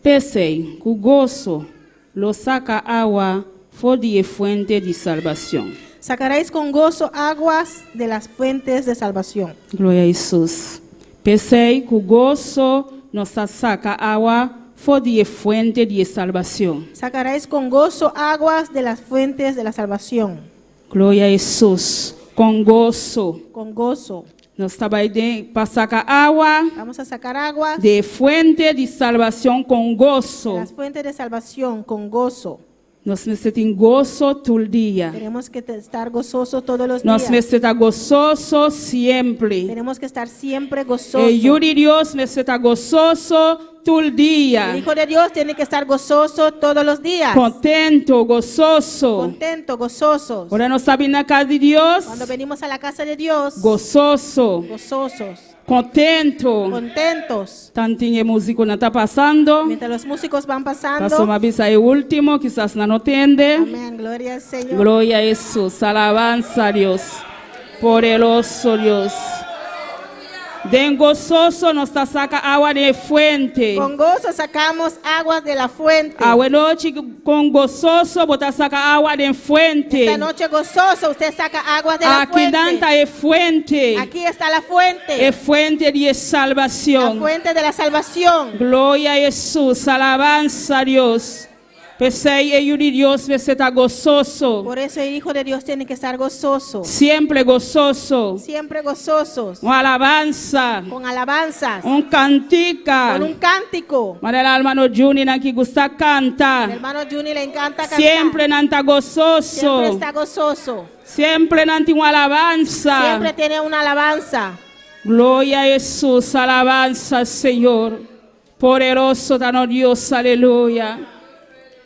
Pese, con gozo, lo saca agua, fuente de salvación.
Sacaréis con gozo aguas de las fuentes de salvación.
Glória a Jesus. Pensei que o gozo nos saca água for de fuente de salvação.
Sacaréis con gozo aguas de las fuentes de la salvación.
Glória a Jesus. Com gozo.
Con gozo.
Nós estamos para sacar água
Vamos a sacar aguas
de fuente de salvação com
de
gozo.
las fuentes de salvación con gozo.
Nós necessitamos gozo todo dia.
Tenemos que estar gozosos todos los
Nós
días.
necessitamos gozoso sempre.
Tenemos que estar siempre gozosos.
E o de Deus necessita gozoso todo
El
dia.
Hijo de Dios tiene que estar gozoso todos los días.
Contento, gozoso.
Contento, gozosos.
Ora nós estamos na casa de Deus.
Cuando venimos a la casa de Dios,
Gozoso,
gozosos,
contento.
contentos.
Tantinho músico não está passando.
Mientras los músicos van
Passou
pasando.
uma vez aí o último, quizás não entende.
Amén, gloria al Señor.
Glória a Jesus, alabanza a Deus. Poderoso Deus. Den gozoso nos saca água de fuente.
Con gozo sacamos aguas de la fuente.
A noite com gozoso, botar saca água de fuente.
Esta noche gozoso usted saca aguas de la
Aqui
fuente.
dentro é fuente.
Aquí está la fuente.
É fuente de
La
salvação.
fuente de la salvación.
Glória a Jesus, alabanza a Deus. Pensei e o de Deus você está gozoso.
Por eso el Hijo de Dios tiene que estar gozoso.
Sempre gozoso.
Siempre gozosos.
Uma alabanza.
Con alabanzas.
Cantica.
Con un cántico.
Mas o hermano Juni não que gusta
El
cantar.
hermano Juni le encanta cantar.
Sempre não está
Siempre
gozoso.
está gozoso.
Sempre não tem uma alabanza.
Siempre tiene una alabanza.
Glória a Jesus, alabanza Senhor. Poderoso está no Deus, aleluia.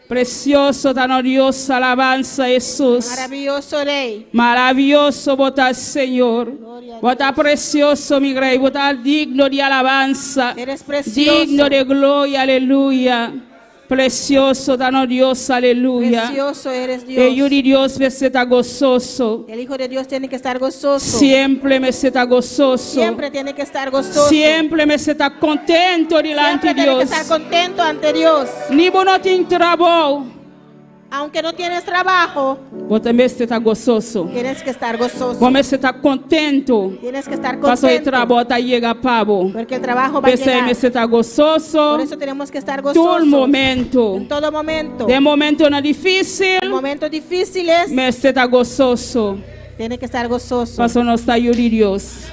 Precioso está no Deus, alabanza Jesus.
Maravilloso Rey.
Maravilhoso botar Senhor. Botar precioso, mi rei. Botar digno de alabanza.
Eres precioso.
Digno de glória, aleluia. Precioso está no Deus, aleluia.
Precioso eres
E o
Dios.
de Deus você está gozoso.
El Hijo de Dios tiene que estar gozoso.
Sempre me está gozoso.
Siempre tiene que estar gozoso.
Sempre me está contento diante
Siempre
de
tiene que
Deus.
estar contento ante Dios.
Ni vos não tem trabalho,
Aunque no tienes trabajo,
vos também está gozoso.
tienes que estar gozoso.
Vos está contento.
Tienes que estar
Passou o
contento.
trabalho, tá chega pavo.
Porque el trabajo va a
Pensei, me
llegar.
está gozoso.
Por eso tenemos que estar
Todo
gozosos.
momento.
En todo momento.
De momento na difícil,
En momentos difíciles,
me está gozoso.
tiene que estar gozoso.
Passou nos está de Deus.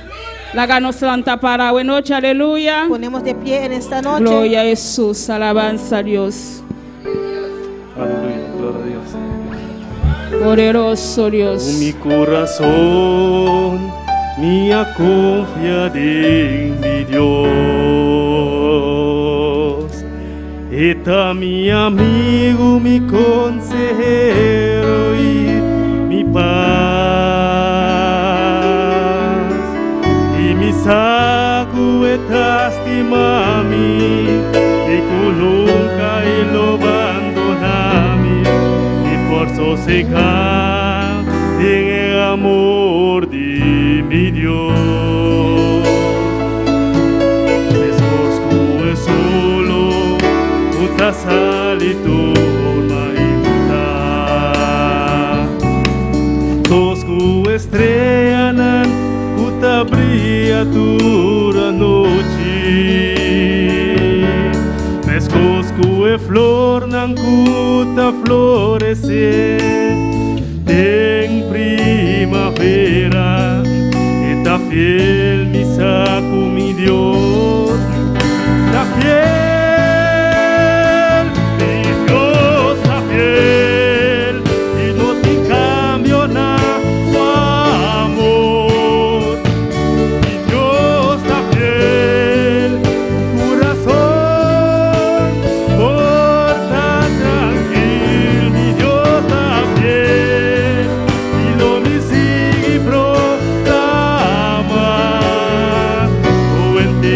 Laga nos lanta para a noite, aleluia.
Ponemos de pie en esta noche.
Glória a Jesus, alabanza a Deus.
Aleluya, gloria a Dios.
Poderoso Deus.
Mi corazón, mía confía en mi Dios. Está mi amigo, mi consejero y mi paz. Y mi saco está estimami, y que nunca lo abandonami. Por sosegar en el amor de mi Dios. Escosco es solo, puta salito maíta. Tosco estrella nan, puta brilla dura noche. Mescosco e flor nan cuta florecer en primavera. Está fiel mi saco, mi Dios. Está fiel, mi Dios está fiel. Y no te cambio nada su amor. Mi Dios está fiel, corazón. Porta tranquilo, mi Dios está fiel, y lo me sigue proclama. Oh, en ti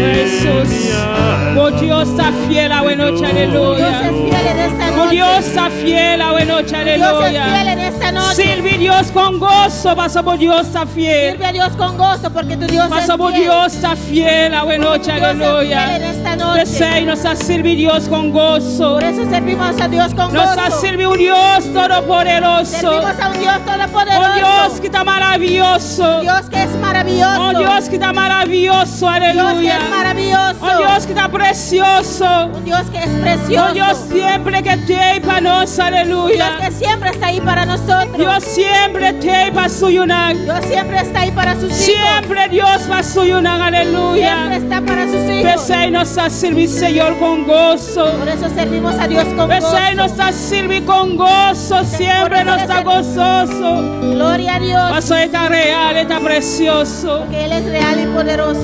fiel a noche,
Dios es
aleluya.
fiel en esta noche.
Sirve Dios con gozo, pasa por Dios está fiel.
Sirve a Dios con gozo porque tu Dios
Pasa
es
por
fiel.
Dios está fiel a noche,
Dios es fiel
aleluya.
en esta noche.
Deseo nos ha servido Dios con gozo.
Por eso servimos a Dios con
Nos ha
gozo.
servido un Dios todopoderoso.
Servimos a un Dios todopoderoso.
Oh Dios que está maravilloso.
Dios que es maravilloso.
Oh Dios que está maravilloso,
Dios que
aleluya.
es maravilloso.
Oh Dios que está precioso.
Un Dios que es precioso.
Oh Dios siempre que te para nos,
Dios
aleluya.
que siempre está ahí para nosotros.
Dios siempre te para suyunar.
Dios siempre está ahí para sus hijos.
Siempre Dios va a suyunar,
Siempre
aleluya.
está para sus hijos.
Deseo nos ha servido Señor con gozo.
Por eso servimos a Dios con
Deseo
gozo.
nos ha servido con gozo. Siempre nos está gozoso.
Gloria a Dios.
Paso está real, está precioso.
Que Él es real y poderoso.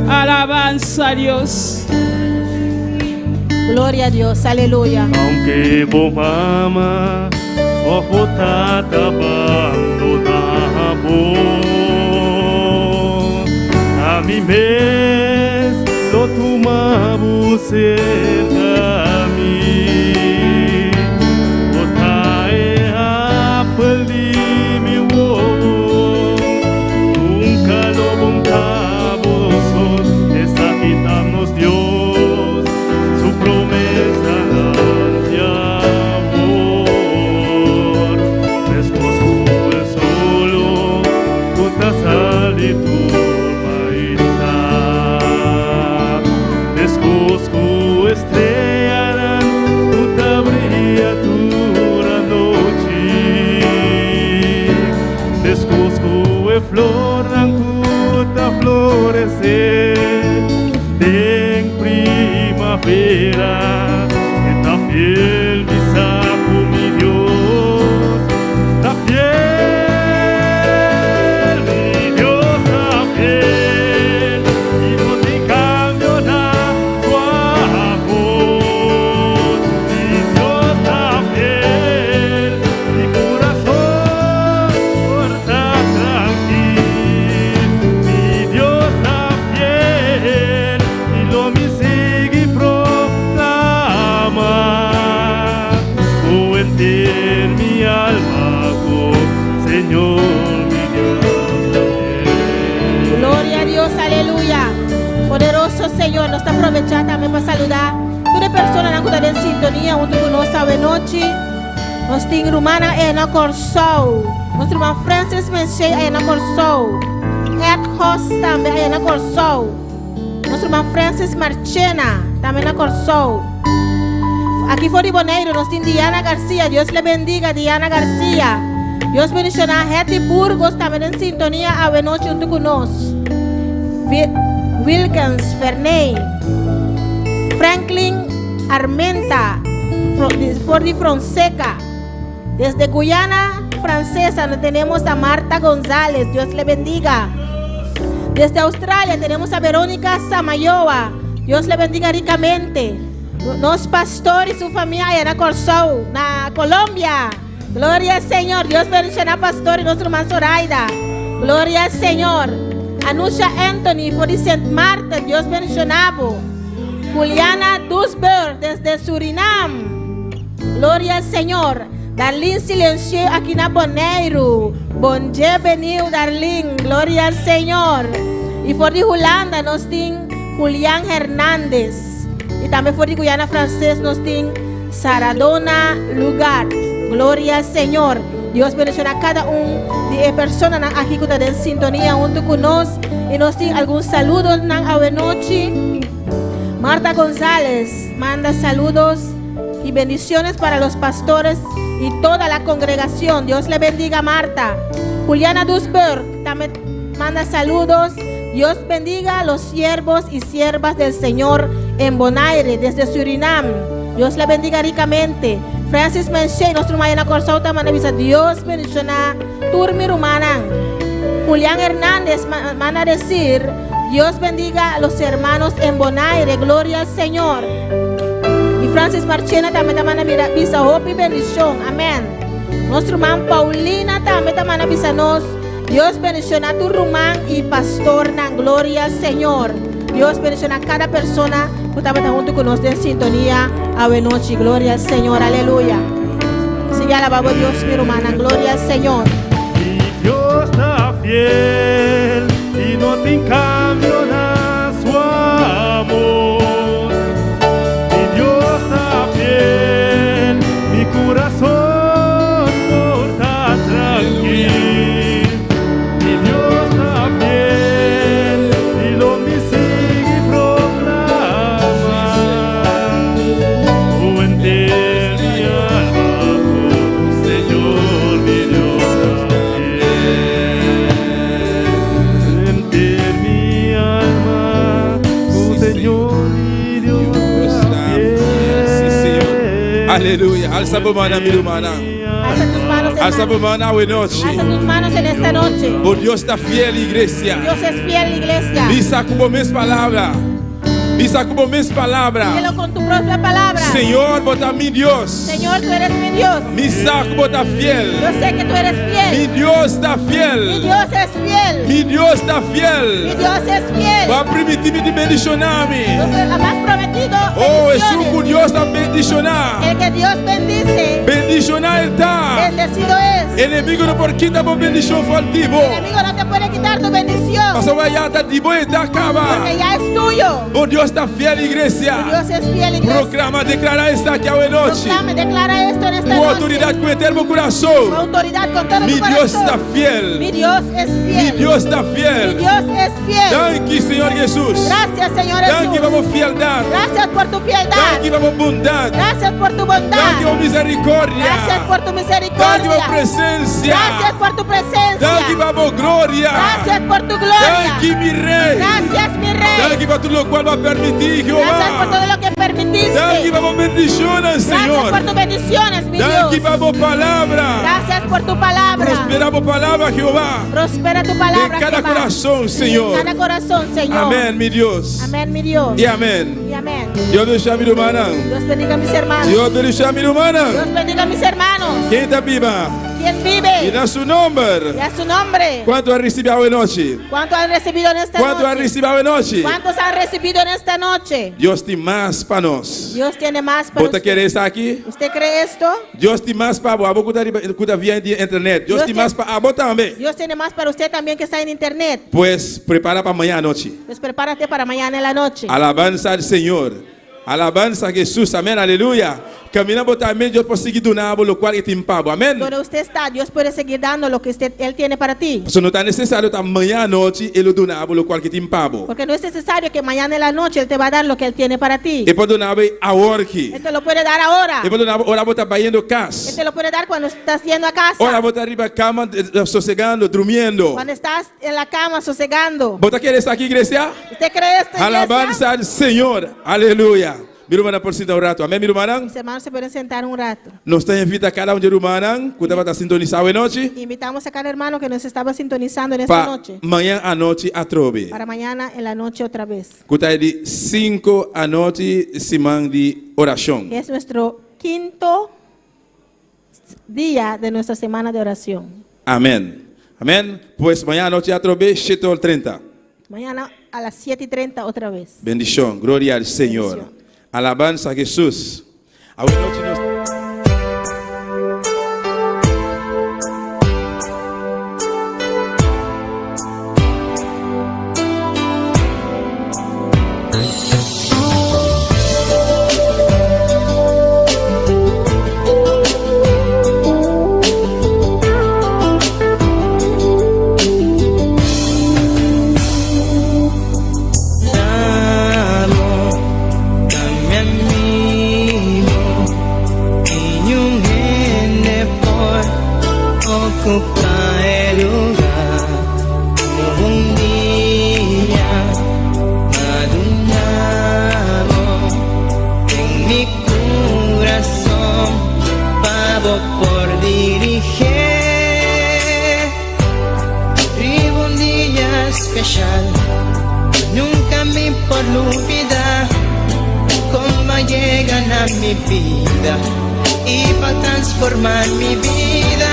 Alabanza a Dios.
Gloria a Dios. Aleluya.
Aunque vos mama, o potata abandonada a mi mes lo tomamos cerca a mí. Otae a peli mi wowo, nunca lo montamos, esta quitarnos Dios, su promesa de amor. Después el solo, puta salitud. Descosco estrella, puta brillantura noche. Descosco e flor, puta florecer. En primavera, está fiel mi sapo, mi Dios, está fiel, mi Dios está fiel, y no te cambio nada su amor. Mi Dios está fiel, mi corazón está tranquilo. Mi Dios está fiel, y lo me sigue proclama. Oh, enter mi alma, oh, Señor, mi Dios está fiel.
Gloria a Dios, aleluya. Poderoso Señor, nos está aprovechando también para saludar toda persona que está en sintonía junto con nosotros esta noche. Nos tiene rumana en el Corsou. Nuestro hermano Francis Menchey en el Corsou. Ed Host también en el Corsou. Nuestro hermano Francis Marchena también en el Corsou. Aquí por Bonaire nos tiene Diana García. Dios le bendiga, Diana García. Dios bendiga a Hetty Burgos también en sintonía a noche junto con nosotros. Wilkins Ferney, Franklin Armenta, Fordi Fonseca. Desde Guyana Francesa nos tenemos a Marta González, Dios le bendiga. Desde Australia tenemos a Verónica Samayoa, Dios le bendiga ricamente. Nos pastor y su familia en Corsou, na Colombia. Gloria al Señor, Dios bendiga a pastor y nuestro hermano Zoraida. Gloria al Señor. Anusha Anthony, for St. Martin, Dios bendiga. Juliana Dusberg, desde Surinam. Gloria al Señor. Darlene Silencio, aquí en Bonaire. Bon dia, veniu, Darlene. Gloria al Señor. Y for de Holanda, nos tiene Julián Hernández. Y también for de Guyana Francés, nos tiene Saradona Lugar. Gloria al Señor. Dios bendiga a cada una de personas aquí que están en sintonía junto con nosotros. Y nos tiene algún saludo en la noche. Marta González manda saludos y bendiciones para los pastores y toda la congregación. Dios le bendiga, Marta. Juliana Dusberg también manda saludos. Dios bendiga a los siervos y siervas del Señor en Bonaire, desde Surinam. Dios le bendiga ricamente. Francis Menchey, nuestro mañana Corsou, también avisa. Dios bendiga Turmi Rumanan. Julián Hernández manda decir: Dios bendiga a los hermanos en Bonaire. Gloria al Señor. Y Francis Marchena también manda visa hope y bendición. Amén. Nuestro hermano Paulina también manda visa nos. Dios bendiga a tu rumán y pastor. Gloria al Señor. Dios bendiga a cada persona que está junto con nosotros en sintonía a noche. Gloria al Señor. Aleluya. alabado Dios, mi hermana. Gloria al Señor.
Y Dios está fiel y no te cambiará su amor. Y Dios está fiel, mi corazón está tranquilo. Y Dios está fiel y lo me sigue proclama. Oh, entera mi alma, oh, Señor, mi Dios está fiel. Entera mi alma, oh, Señor, mi Dios está
Sí, Senhor. Aleluya. Alza por mano, mi hermana.
Alza tus manos,
Alza por
hermano.
mano, buena noche.
Alza tus manos en esta noche.
Oh, Deus está fiel, igreja.
Dios es fiel, iglesia.
Bisa com a mesma palavra. Bisa com a mesma palavra.
Dígelo con tu propia palabra.
Senhor, bota mi Deus.
Señor, tú eres mi Dios.
Mi saco bota fiel.
Yo sé que tú eres
Mi
fiel.
Deus está
Mi
fiel.
Dios es fiel.
Mi Deus está
Mi
fiel.
Dios es fiel.
Vai permitir-me de bendicionar-me.
Has prometido
Oh, é
bendiciones.
o Deus está bendicionar.
El que Dios bendice,
Bendicionar está.
bendecido es.
Inimigo não pode quitar a bendição faltivo.
El enemigo no te puede quitar tu bendición,
Mas vai estar de boa e da acaba.
porque ya es tuyo.
Oh, Deus está fiel, igreja.
Dios es fiel, iglesia.
Proclama, declara esta aqui à noite.
Proclame, declara esto en esta
Com
noche.
autoridade, com eterno
Con
coração.
autoridad, con todo
Mi
tu
Deus
corazón.
está fiel.
Mi Dios es
Mi
fiel.
Deus está
Mi
fiel.
Dios es fiel.
Danke, Senhor Jesus.
Gracias, Señor
Danke,
Jesús.
vamos fialdade.
Gracias por tu fieldad.
Danke, vamos bondade.
Gracias por tu
Danke,
bondad.
vamos misericórdia.
Gracias por tu
Danke,
misericordia.
vamos presença.
Gracias por tu presencia.
Danke, vamos glória.
Gracias por tu gloria.
Danke, mi rei.
Gracias, mi rey.
Danke por tudo o qual vai permitir,
Gracias por todo
Jeová.
lo que permitiste.
Danke, vamos bendicionar,
Gracias
Senhor.
por tus bendiciones, mi
Danke,
Dios.
vamos palavra.
Gracias por tu palabra.
Prosperamos palavra, Jeová.
Prospera tu
Em
palabra,
cada
Jehová.
coração,
En
Senhor.
cada corazón, Señor.
Amém, meu Deus.
Amén, mi Dios.
E amém.
Y amén.
Deus abençoe, meu irmão.
Dios bendiga a mis hermanos.
Deus abençoe, meu irmão.
Dios bendiga a mis hermanos.
Quem está viva?
¿Quién
E
vive?
na seu nome.
Y a su nombre.
Quanto a receber a noite?
¿Cuántos han recibido en esta
Quanto a
noche?
receber a noite?
¿Cuántos han recibido en esta noche?
Deus tem mais para nós.
Dios tiene más para
Você
usted.
quer estar aqui?
¿Usted cree esto?
Deus tem mais para você. Cuida via de internet. Deus
Deus
tem
tem-
mais para você também.
Dios tiene más para usted también que está en internet.
Pues prepara para amanhã à noite.
Pues prepárate para mañana en la noche.
Alabança ao Senhor. Alabança a Jesus. Amém. Aleluia. Caminhamos também. Deus pode seguir do nabo, o qual é timpado. Amém.
Donde usted está, Dios puede seguir dando lo que Él tiene para ti.
Isso não está necessário amanhã à noite ele do nabo, o qual é timpado.
Porque no es necesario que mañana en la noche Él te va a dar lo que Él tiene para ti.
E pode do nabo a hora aqui.
Él te lo puede dar ahora.
E pode do nabo ora você banhando
Él
casa.
te lo puede dar cuando estás yendo a casa.
Ora você arriba a cama sossegando, dormindo.
Cuando estás en la cama sosegando.
Você quer estar aqui, igreja?
¿Usted cree esto, iglesia?
Alabança ao Senhor. Aleluia. Minha irmã, por sentar um rato. Amém, minha irmã?
Mis hermanos se pueden sentar un rato.
Nós te invita cada um de irmã que estava a sintonizar hoje noite
Invitamos a cada hermano que nos estaba sintonizando en esta
para
noche.
amanhã à noite a trove.
Para mañana en la noche otra vez.
Que está de 5 à noite, semana de oração.
Que es nuestro quinto día de nuestra semana de oración.
Amém. Amém. Pois amanhã à noite a trove, 7h30.
Mañana a las 7:30 otra vez.
Bendição. Glória ao Senhor.
Bendición.
Alabança a Jesus. Hoje noite nós
Amo, dame amigo, inyong hende por ocupar el lugar. Noong día madunamos en mi corazón, pavo por dirigir. Vivo un día especial. Nunca me por olvidar cómo llegan a mi vida y para transformar mi vida